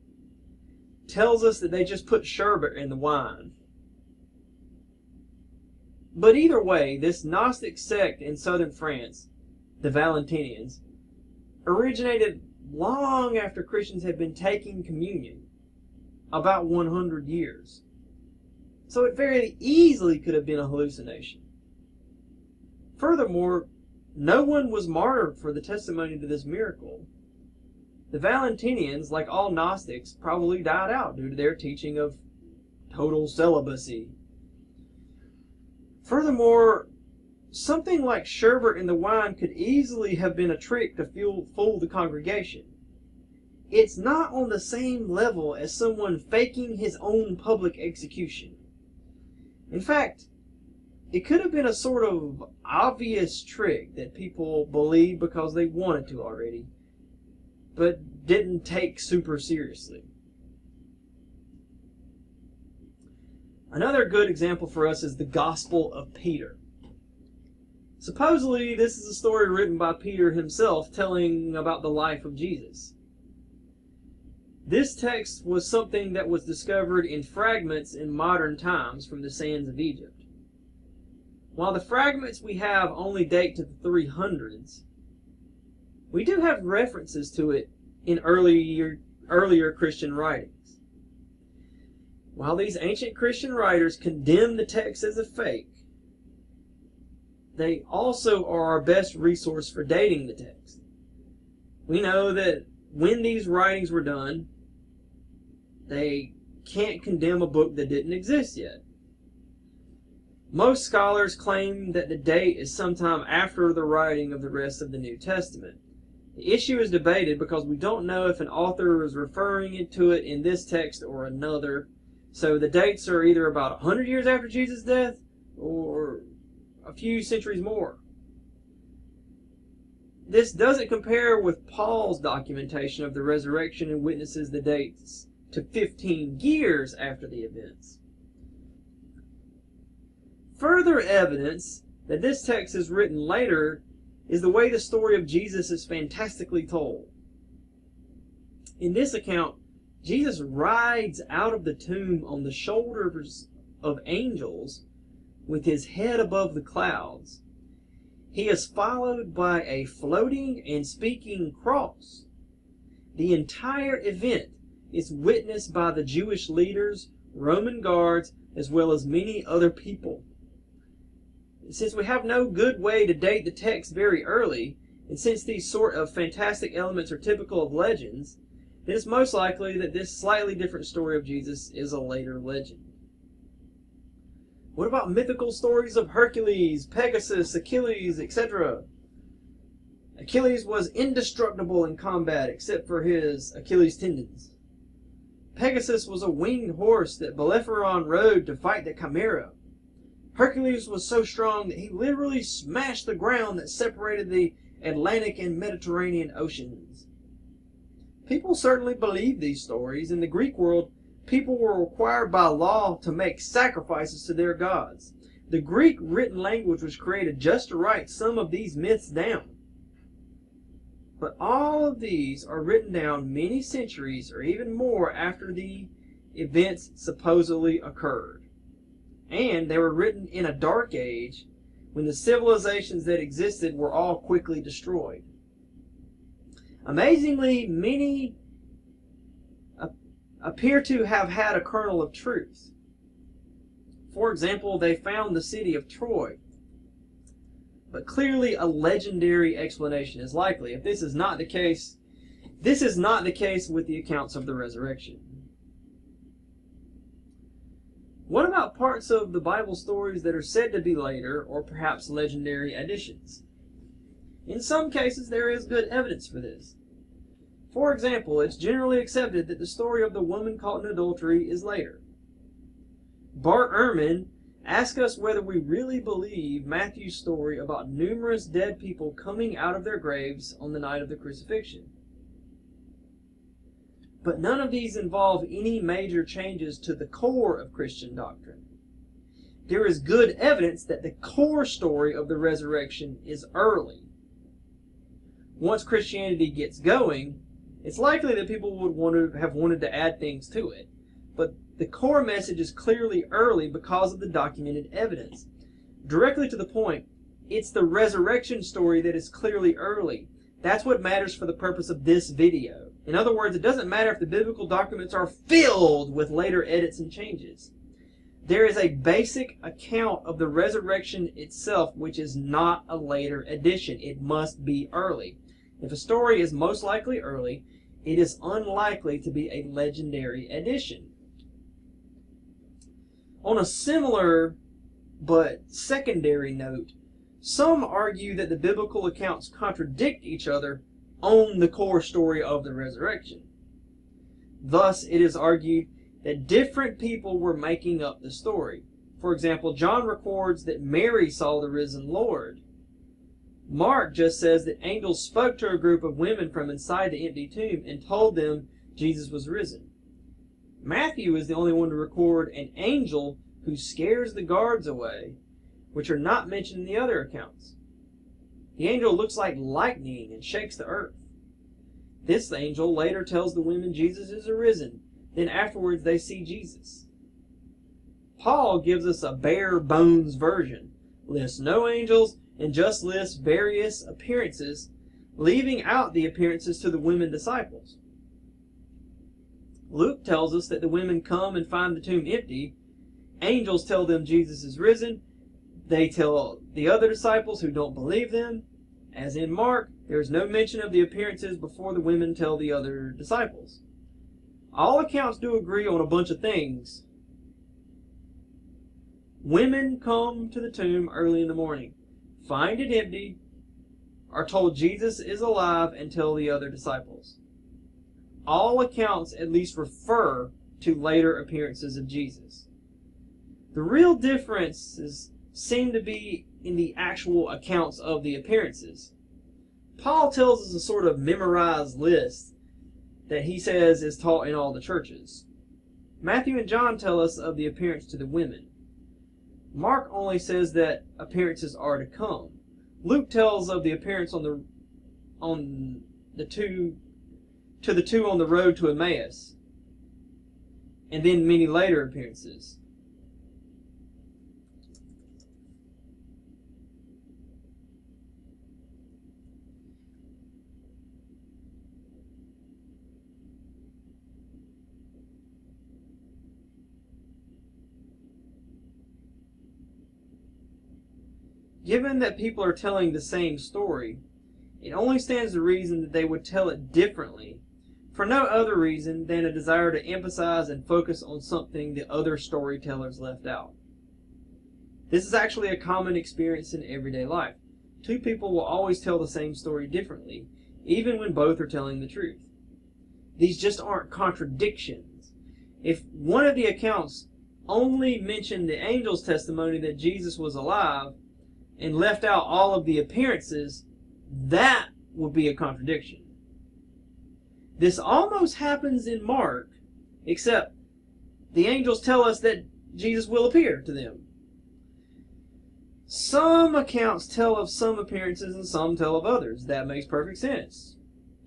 tells us that they just put sherbet in the wine. But either way, this Gnostic sect in southern France, the Valentinians, originated long after Christians had been taking communion, about 100 years. So it very easily could have been a hallucination. Furthermore, no one was martyred for the testimony to this miracle. The Valentinians, like all Gnostics, probably died out due to their teaching of total celibacy. Furthermore, something like sherbet in the wine could easily have been a trick to fool the congregation. It's not on the same level as someone faking his own public execution. In fact, it could have been a sort of obvious trick that people believed because they wanted to already, but didn't take super seriously. Another good example for us is the Gospel of Peter. Supposedly, this is a story written by Peter himself telling about the life of Jesus. This text was something that was discovered in fragments in modern times from the sands of Egypt. While the fragments we have only date to the 300s, we do have references to it in earlier Christian writings. While these ancient Christian writers condemn the text as a fake, they also are our best resource for dating the text. We know that when these writings were done, they can't condemn a book that didn't exist yet. Most scholars claim that the date is sometime after the writing of the rest of the New Testament. The issue is debated because we don't know if an author is referring to it in this text or another, so the dates are either about 100 years after Jesus' death or a few centuries more. This doesn't compare with Paul's documentation of the resurrection and witnesses the dates to 15 years after the events. Further evidence that this text is written later is the way the story of Jesus is fantastically told. In this account, Jesus rides out of the tomb on the shoulders of angels with his head above the clouds. He is followed by a floating and speaking cross. The entire event is witnessed by the Jewish leaders, Roman guards, as well as many other people. Since we have no good way to date the text very early, and since these sort of fantastic elements are typical of legends, then it's most likely that this slightly different story of Jesus is a later legend. What about mythical stories of Hercules, Pegasus, Achilles, etc.? Achilles was indestructible in combat except for his Achilles tendons. Pegasus was a winged horse that Bellerophon rode to fight the Chimera. Hercules was so strong that he literally smashed the ground that separated the Atlantic and Mediterranean oceans. People certainly believed these stories. In the Greek world, people were required by law to make sacrifices to their gods. The Greek written language was created just to write some of these myths down. But all of these are written down many centuries or even more after the events supposedly occurred. And they were written in a dark age when the civilizations that existed were all quickly destroyed. Amazingly, many appear to have had a kernel of truth. For example, they found the city of Troy. But clearly a legendary explanation is likely. If this is not the case, this is not the case with the accounts of the resurrection. What about parts of the Bible stories that are said to be later or perhaps legendary additions? In some cases, there is good evidence for this. For example, it's generally accepted that the story of the woman caught in adultery is later. Bart Ehrman asks us whether we really believe Matthew's story about numerous dead people coming out of their graves on the night of the crucifixion. But none of these involve any major changes to the core of Christian doctrine. There is good evidence that the core story of the resurrection is early. Once Christianity gets going, it's likely that people would have wanted to add things to it. But the core message is clearly early because of the documented evidence. Directly to the point, it's the resurrection story that is clearly early. That's what matters for the purpose of this video. In other words, it doesn't matter if the biblical documents are filled with later edits and changes. There is a basic account of the resurrection itself which is not a later addition. It must be early. If a story is most likely early, it is unlikely to be a legendary addition. On a similar but secondary note, some argue that the biblical accounts contradict each other on the core story of the resurrection. Thus, it is argued that different people were making up the story. For example, John records that Mary saw the risen Lord. Mark just says that angels spoke to a group of women from inside the empty tomb and told them Jesus was risen. Matthew is the only one to record an angel who scares the guards away, which are not mentioned in the other accounts. The angel looks like lightning and shakes the earth. This angel later tells the women Jesus is arisen. Then afterwards they see Jesus. Paul gives us a bare bones version, lists no angels, and just lists various appearances, leaving out the appearances to the women disciples. Luke tells us that the women come and find the tomb empty. Angels tell them Jesus is risen. They tell the other disciples who don't believe them. As in Mark, there is no mention of the appearances before the women tell the other disciples. All accounts do agree on a bunch of things. Women come to the tomb early in the morning, find it empty, are told Jesus is alive, and tell the other disciples. All accounts at least refer to later appearances of Jesus. The real differences seem to be in the actual accounts of the appearances. Paul tells us a sort of memorized list that he says is taught in all the churches. Matthew and John tell us of the appearance to the women. Mark only says that appearances are to come. Luke tells of the appearance to the two on the road to Emmaus, and then many later appearances. Given that people are telling the same story, it only stands to reason that they would tell it differently, for no other reason than a desire to emphasize and focus on something the other storytellers left out. This is actually a common experience in everyday life. Two people will always tell the same story differently, even when both are telling the truth. These just aren't contradictions. If one of the accounts only mentioned the angel's testimony that Jesus was alive and left out all of the appearances, that would be a contradiction. This almost happens in Mark, except the angels tell us that Jesus will appear to them. Some accounts tell of some appearances and some tell of others. That makes perfect sense.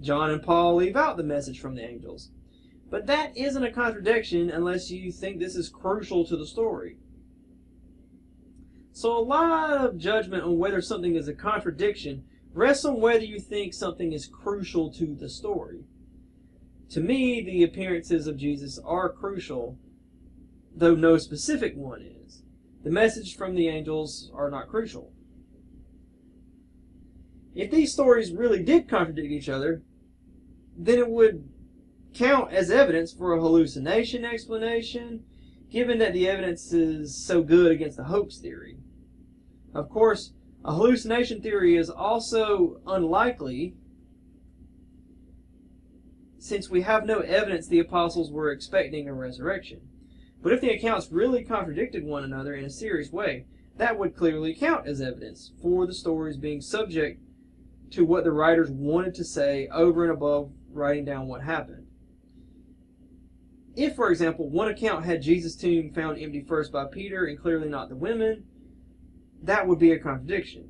John and Paul leave out the message from the angels. But that isn't a contradiction unless you think this is crucial to the story. So a lot of judgment on whether something is a contradiction rests on whether you think something is crucial to the story. To me, the appearances of Jesus are crucial, though no specific one is. The message from the angels are not crucial. If these stories really did contradict each other, then it would count as evidence for a hallucination explanation, given that the evidence is so good against the hoax theory. Of course, a hallucination theory is also unlikely, since we have no evidence the apostles were expecting a resurrection. But if the accounts really contradicted one another in a serious way, that would clearly count as evidence for the stories being subject to what the writers wanted to say over and above writing down what happened. If, for example, one account had Jesus' tomb found empty first by Peter and clearly not the women, that would be a contradiction.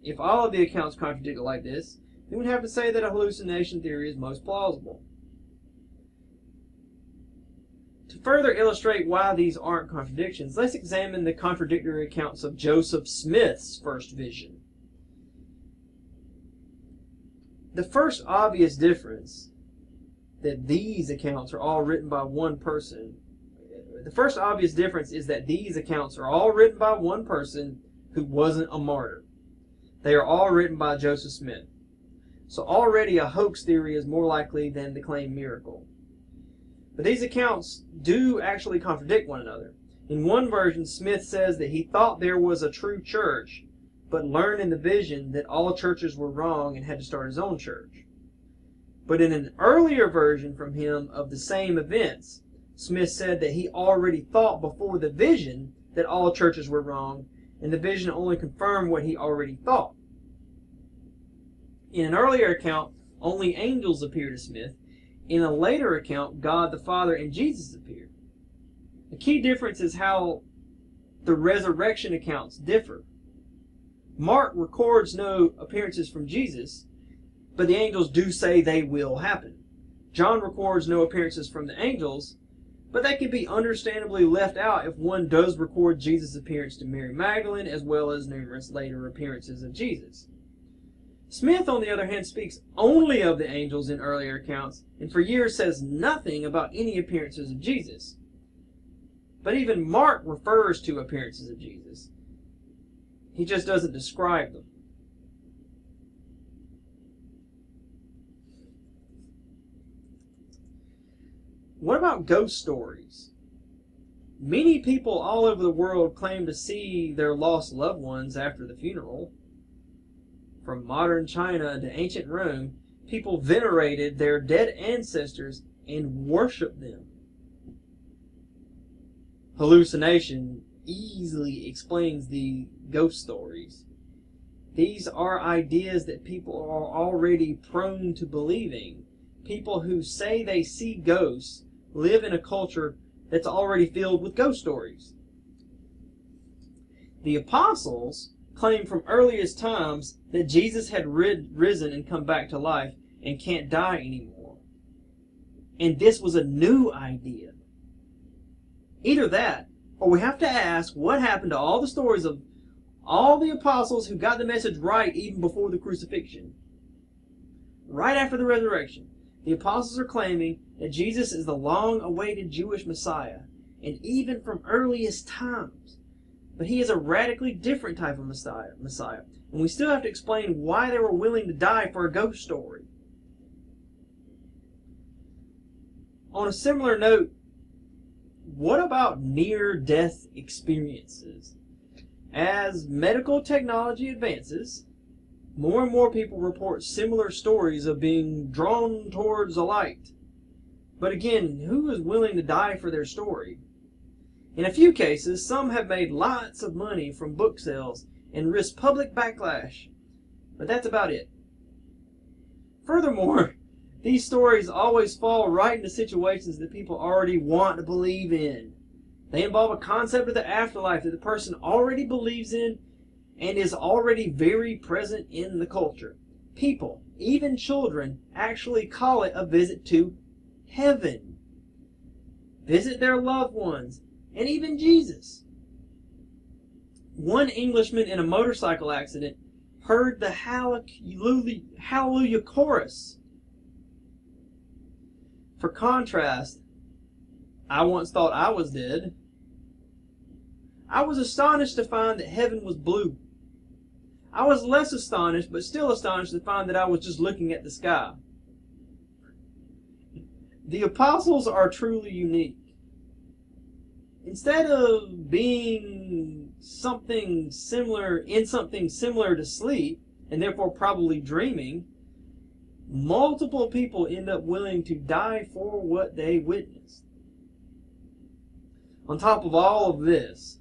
If all of the accounts contradicted like this, then we'd have to say that a hallucination theory is most plausible. To further illustrate why these aren't contradictions, let's examine the contradictory accounts of Joseph Smith's first vision. The first obvious difference that these accounts are all written by one person. The first obvious difference is that these accounts are all written by one person who wasn't a martyr. They are all written by Joseph Smith. So already a hoax theory is more likely than the claimed miracle. But these accounts do actually contradict one another. In one version, Smith says that he thought there was a true church, but learned in the vision that all churches were wrong and had to start his own church. But in an earlier version from him of the same events, Smith said that he already thought before the vision that all churches were wrong, and the vision only confirmed what he already thought. In an earlier account, only angels appear to Smith. In a later account, God the Father and Jesus appear. The key difference is how the resurrection accounts differ. Mark records no appearances from Jesus, but the angels do say they will happen. John records no appearances from the angels, but they can be understandably left out if one does record Jesus' appearance to Mary Magdalene as well as numerous later appearances of Jesus. Smith, on the other hand, speaks only of the angels in earlier accounts, and for years says nothing about any appearances of Jesus. But even Mark refers to appearances of Jesus. He just doesn't describe them. What about ghost stories? Many people all over the world claim to see their lost loved ones after the funeral. From modern China to ancient Rome, people venerated their dead ancestors and worshiped them. Hallucination easily explains the ghost stories. These are ideas that people are already prone to believing. People who say they see ghosts live in a culture that's already filled with ghost stories. The apostles claimed from earliest times that Jesus had risen and come back to life and can't die anymore. And this was a new idea. Either that, or we have to ask what happened to all the stories of all the apostles who got the message right even before the crucifixion. Right after the resurrection, the apostles are claiming that Jesus is the long-awaited Jewish Messiah, and even from earliest times. But he is a radically different type of Messiah, and we still have to explain why they were willing to die for a ghost story. On a similar note, what about near-death experiences? As medical technology advances, more and more people report similar stories of being drawn towards a light. But again, who is willing to die for their story? In a few cases, some have made lots of money from book sales and risked public backlash, but that's about it. Furthermore, these stories always fall right into situations that people already want to believe in. They involve a concept of the afterlife that the person already believes in and is already very present in the culture. People, even children, actually call it a visit to heaven. Visit their loved ones, and even Jesus. One Englishman in a motorcycle accident heard the Hallelujah chorus. For contrast, I once thought I was dead. I was astonished to find that heaven was blue. I was less astonished, but still astonished to find that I was just looking at the sky. The apostles are truly unique. Instead of being something similar to sleep, and therefore probably dreaming, multiple people end up willing to die for what they witnessed. On top of all of this,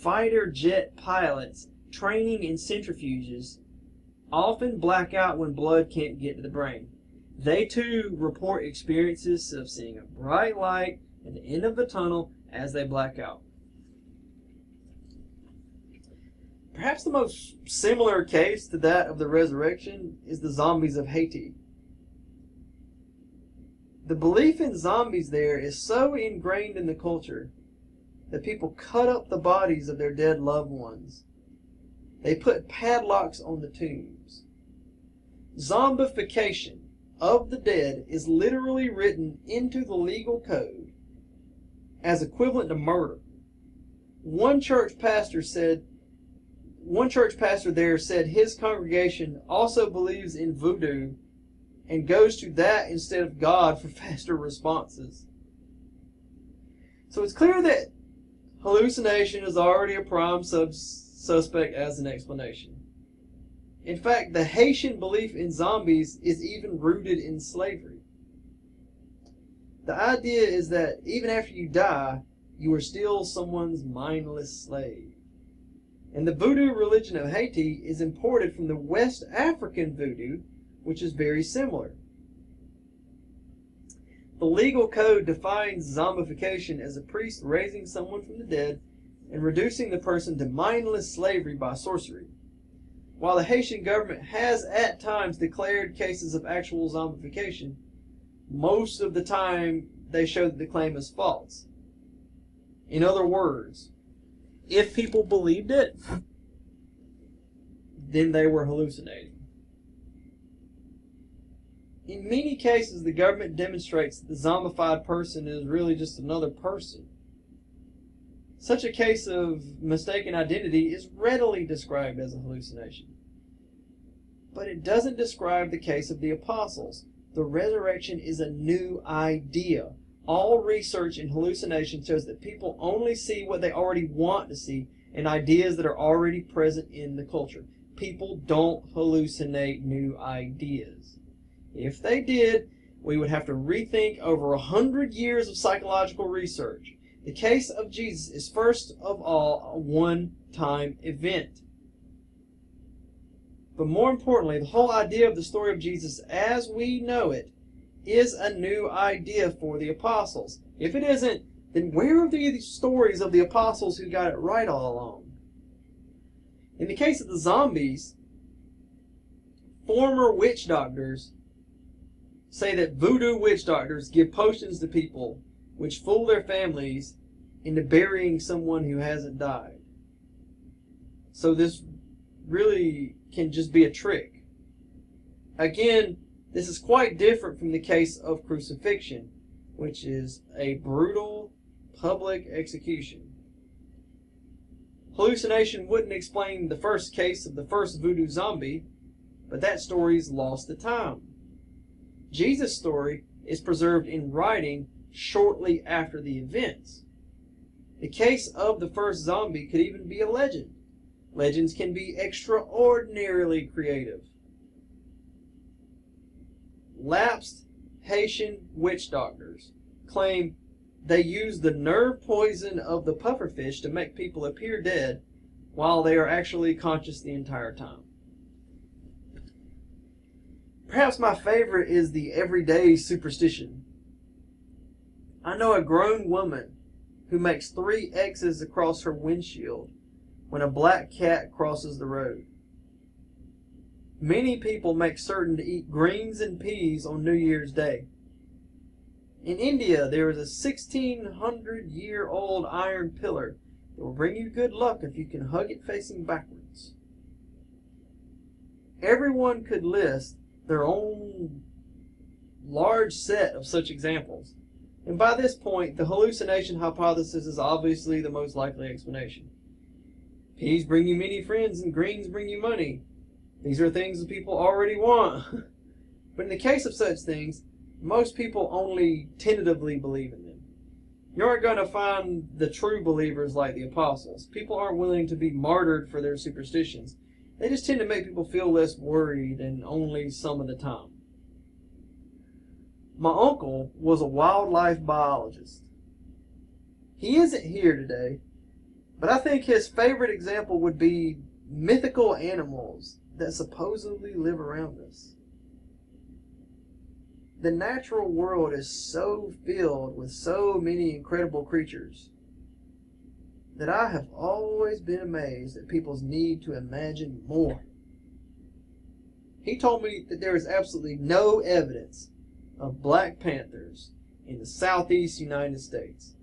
fighter jet pilots training in centrifuges often black out when blood can't get to the brain. They too report experiences of seeing a bright light at the end of the tunnel as they black out. Perhaps the most similar case to that of the resurrection is the zombies of Haiti. The belief in zombies there is so ingrained in the culture that people cut up the bodies of their dead loved ones. They put padlocks on the tombs. Zombification of the dead is literally written into the legal code as equivalent to murder. One church pastor there said his congregation also believes in voodoo and goes to that instead of God for faster responses. So it's clear that hallucination is already a prime suspect as an explanation. In fact, the Haitian belief in zombies is even rooted in slavery. The idea is that even after you die, you are still someone's mindless slave. And the voodoo religion of Haiti is imported from the West African voodoo, which is very similar. The legal code defines zombification as a priest raising someone from the dead and reducing the person to mindless slavery by sorcery. While the Haitian government has at times declared cases of actual zombification, most of the time they show that the claim is false. In other words, if people believed it, then they were hallucinating. In many cases, the government demonstrates that the zombified person is really just another person. Such a case of mistaken identity is readily described as a hallucination. But it doesn't describe the case of the apostles. The resurrection is a new idea. All research in hallucination shows that people only see what they already want to see and ideas that are already present in the culture. People don't hallucinate new ideas. If they did, we would have to rethink over 100 years of psychological research. The case of Jesus is first of all a one-time event. But more importantly, the whole idea of the story of Jesus as we know it is a new idea for the apostles. If it isn't, then where are the stories of the apostles who got it right all along? In the case of the zombies, former witch doctors say that voodoo witch doctors give potions to people which fool their families into burying someone who hasn't died. So this really can just be a trick. Again, this is quite different from the case of crucifixion, which is a brutal public execution. Hallucination wouldn't explain the first case of the first voodoo zombie, but that story's lost to time. Jesus' story is preserved in writing shortly after the events. The case of the first zombie could even be a legend. Legends can be extraordinarily creative. Lapsed Haitian witch doctors claim they use the nerve poison of the pufferfish to make people appear dead while they are actually conscious the entire time. Perhaps my favorite is the everyday superstition. I know a grown woman who makes 3 X's across her windshield when a black cat crosses the road. Many people make certain to eat greens and peas on New Year's Day. In India, there is a 1,600-year-old iron pillar that will bring you good luck if you can hug it facing backwards. Everyone could list their own large set of such examples. And by this point, the hallucination hypothesis is obviously the most likely explanation. Peas bring you many friends and greens bring you money. These are things that people already want. But in the case of such things, most people only tentatively believe in them. You aren't going to find the true believers like the apostles. People aren't willing to be martyred for their superstitions. They just tend to make people feel less worried, and only some of the time. My uncle was a wildlife biologist. He isn't here today, but I think his favorite example would be mythical animals that supposedly live around us. The natural world is so filled with so many incredible creatures that I have always been amazed at people's need to imagine more. He told me that there is absolutely no evidence of black panthers in the southeast United States,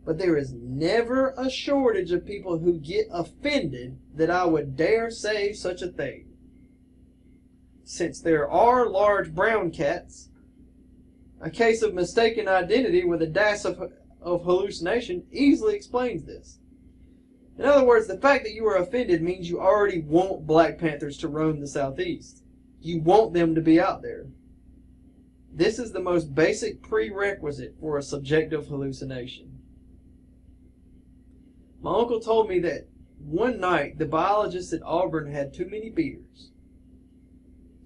but there is never a shortage of people who get offended that I would dare say such a thing. Since there are large brown cats, a case of mistaken identity with a dash of hallucination easily explains this. In other words, the fact that you are offended means you already want black panthers to roam the southeast. You want them to be out there. This is the most basic prerequisite for a subjective hallucination. My uncle told me that one night the biologists at Auburn had too many beers.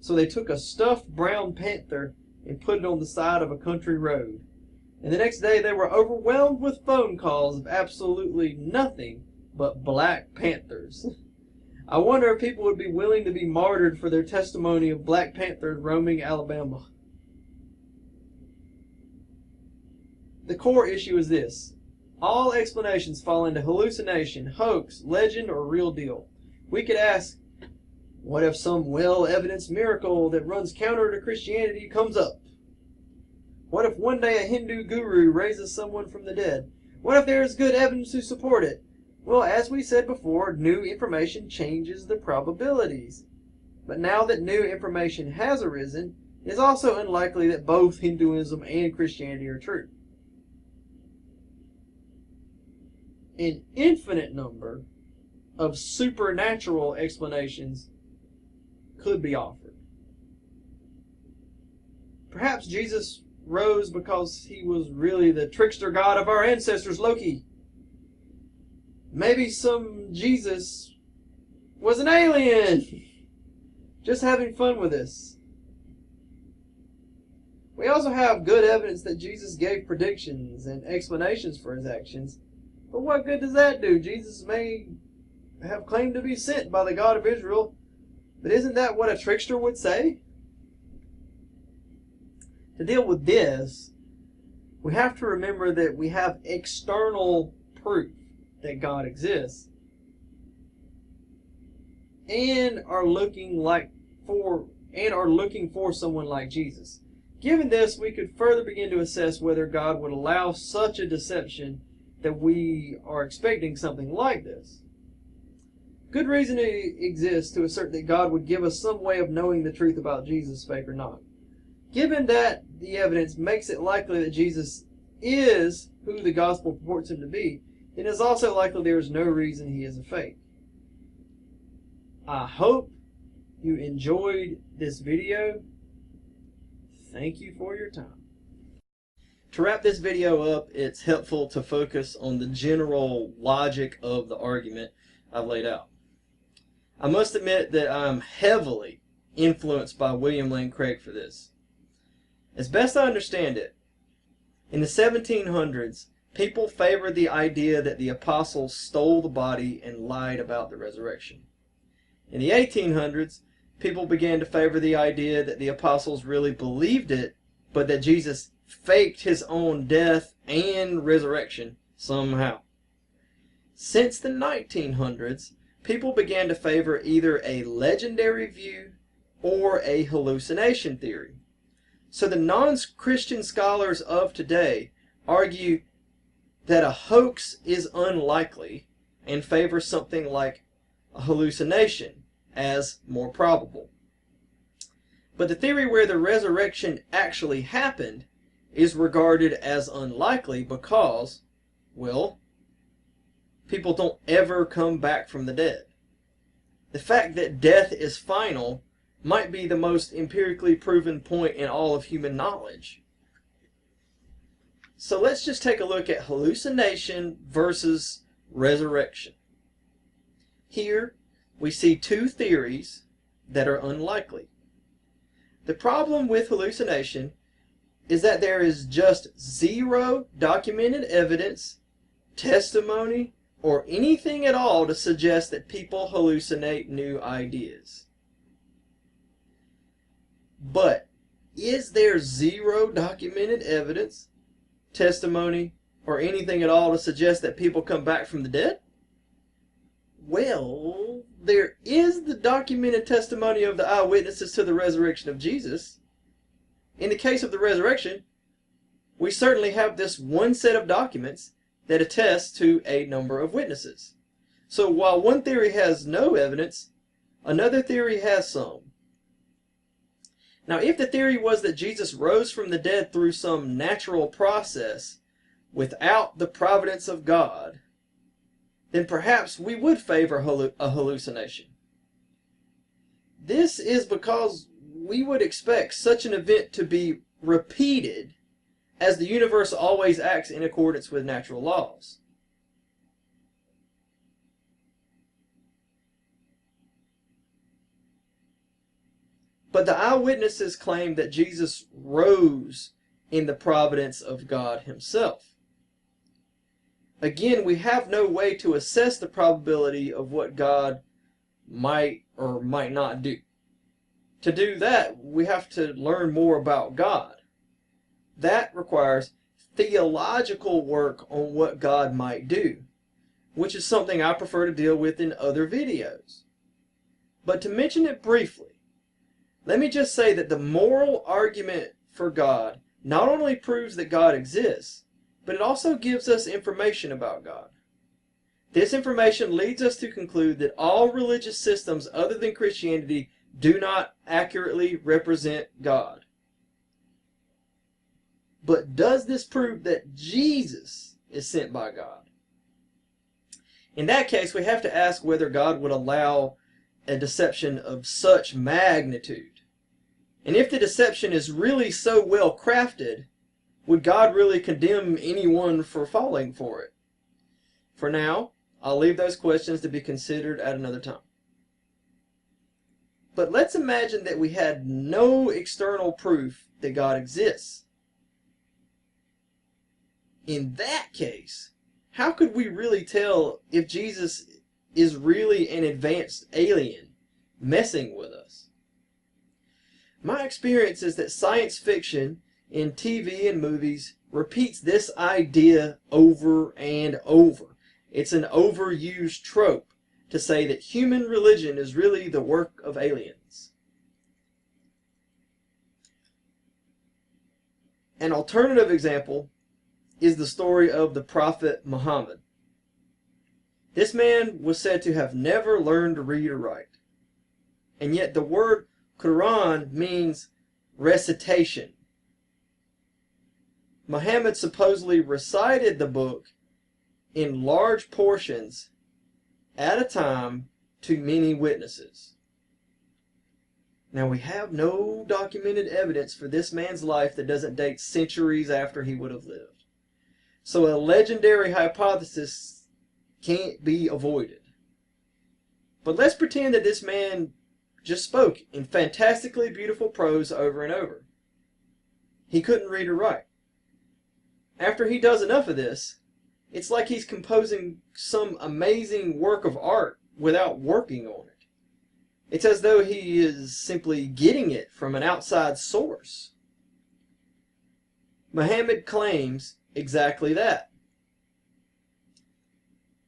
So they took a stuffed brown panther and put it on the side of a country road. And the next day they were overwhelmed with phone calls of absolutely nothing but black panthers. I wonder if people would be willing to be martyred for their testimony of black panthers roaming Alabama. The core issue is this. All explanations fall into hallucination, hoax, legend, or real deal. We could ask, what if some well-evidenced miracle that runs counter to Christianity comes up? What if one day a Hindu guru raises someone from the dead? What if there is good evidence to support it? Well, as we said before, new information changes the probabilities. But now that new information has arisen, it is also unlikely that both Hinduism and Christianity are true. An infinite number of supernatural explanations could be offered. Perhaps Jesus rose because he was really the trickster god of our ancestors, Loki. Maybe some Jesus was an alien, just having fun with us. We also have good evidence that Jesus gave predictions and explanations for his actions. But what good does that do? Jesus may have claimed to be sent by the God of Israel, but isn't that what a trickster would say? To deal with this, we have to remember that we have external proof that God exists and are looking for someone like Jesus. Given this, we could further begin to assess whether God would allow such a deception that we are expecting something like this. Good reason exists to assert that God would give us some way of knowing the truth about Jesus, fake or not. Given that the evidence makes it likely that Jesus is who the gospel purports him to be, it is also likely there is no reason he is a fake. I hope you enjoyed this video. Thank you for your time. To wrap this video up, it's helpful to focus on the general logic of the argument I've laid out. I must admit that I'm heavily influenced by William Lane Craig for this. As best I understand it, in the 1700s, people favored the idea that the apostles stole the body and lied about the resurrection. In the 1800s, people began to favor the idea that the apostles really believed it, but that Jesus faked his own death and resurrection somehow. Since the 1900s, people began to favor either a legendary view or a hallucination theory. So the non-Christian scholars of today argue that a hoax is unlikely and favor something like a hallucination as more probable. But the theory where the resurrection actually happened is regarded as unlikely because, well, people don't ever come back from the dead. The fact that death is final might be the most empirically proven point in all of human knowledge. So let's just take a look at hallucination versus resurrection. Here we see two theories that are unlikely. The problem with hallucination is that there is just zero documented evidence, testimony, or anything at all to suggest that people hallucinate new ideas. But is there zero documented evidence, testimony, or anything at all to suggest that people come back from the dead? Well, there is the documented testimony of the eyewitnesses to the resurrection of Jesus. In the case of the resurrection, we certainly have this one set of documents that attests to a number of witnesses. So while one theory has no evidence, another theory has some. Now, if the theory was that Jesus rose from the dead through some natural process without the providence of God, then perhaps we would favor a hallucination. This is because we would expect such an event to be repeated, as the universe always acts in accordance with natural laws. But the eyewitnesses claim that Jesus rose in the providence of God himself. Again, we have no way to assess the probability of what God might or might not do. To do that, we have to learn more about God. That requires theological work on what God might do, which is something I prefer to deal with in other videos. But to mention it briefly, let me just say that the moral argument for God not only proves that God exists, but it also gives us information about God. This information leads us to conclude that all religious systems other than Christianity do not accurately represent God. But does this prove that Jesus is sent by God? In that case, we have to ask whether God would allow a deception of such magnitude. And if the deception is really so well crafted, would God really condemn anyone for falling for it? For now, I'll leave those questions to be considered at another time. But let's imagine that we had no external proof that God exists. In that case, how could we really tell if Jesus is really an advanced alien messing with us? My experience is that science fiction in TV and movies repeats this idea over and over. It's an overused trope to say that human religion is really the work of aliens. An alternative example is the story of the Prophet Muhammad. This man was said to have never learned to read or write. And yet the word Quran means recitation. Muhammad supposedly recited the book in large portions at a time to many witnesses. Now, we have no documented evidence for this man's life that doesn't date centuries after he would have lived. So a legendary hypothesis can't be avoided. But let's pretend that this man just spoke in fantastically beautiful prose over and over. He couldn't read or write. After he does enough of this, it's like he's composing some amazing work of art without working on it. It's as though he is simply getting it from an outside source. Muhammad claims exactly that.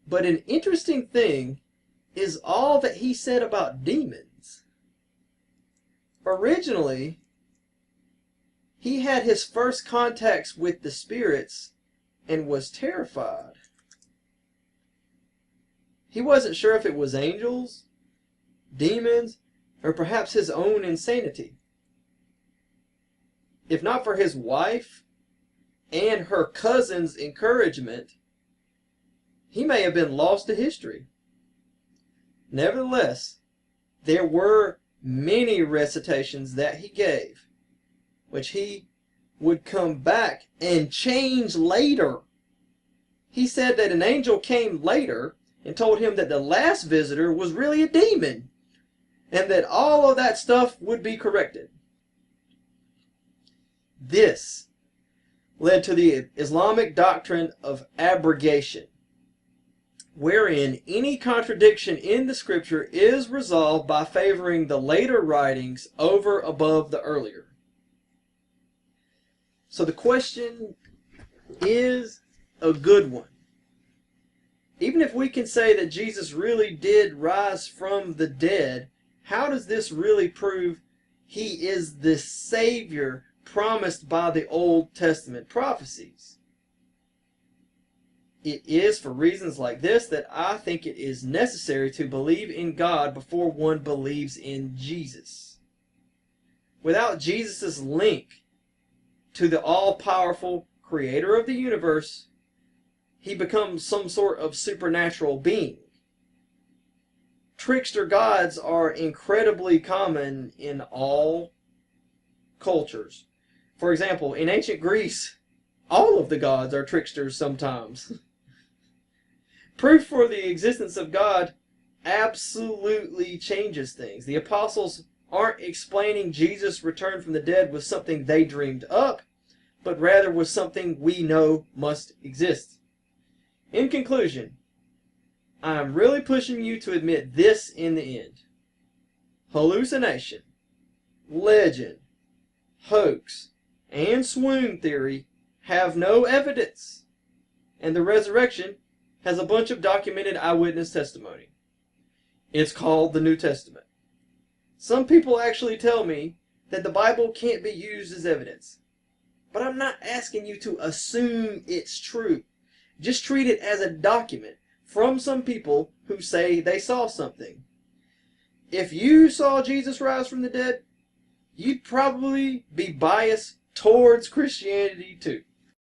But an interesting thing is all that he said about demons. Originally, he had his first contacts with the spirits and was terrified. He wasn't sure if it was angels, demons, or perhaps his own insanity. If not for his wife and her cousin's encouragement, he may have been lost to history. Nevertheless, there were many recitations that he gave, which he would come back and change later. He said that an angel came later and told him that the last visitor was really a demon, and that all of that stuff would be corrected. This led to the Islamic doctrine of abrogation, wherein any contradiction in the scripture is resolved by favoring the later writings over above the earlier. So the question is a good one. Even if we can say that Jesus really did rise from the dead, how does this really prove he is the Savior promised by the Old Testament prophecies? It is for reasons like this that I think it is necessary to believe in God before one believes in Jesus. Without Jesus' link to the all-powerful creator of the universe, he becomes some sort of supernatural being. Trickster gods are incredibly common in all cultures. For example, in ancient Greece, all of the gods are tricksters sometimes. Proof for the existence of God absolutely changes things. The apostles aren't explaining Jesus' return from the dead was something they dreamed up, but rather was something we know must exist. In conclusion, I am really pushing you to admit this in the end. Hallucination, legend, hoax, and swoon theory have no evidence, and the resurrection has a bunch of documented eyewitness testimony. It's called the New Testament. Some people actually tell me that the Bible can't be used as evidence, but I'm not asking you to assume it's true. Just treat it as a document from some people who say they saw something. If you saw Jesus rise from the dead, you'd probably be biased towards Christianity too.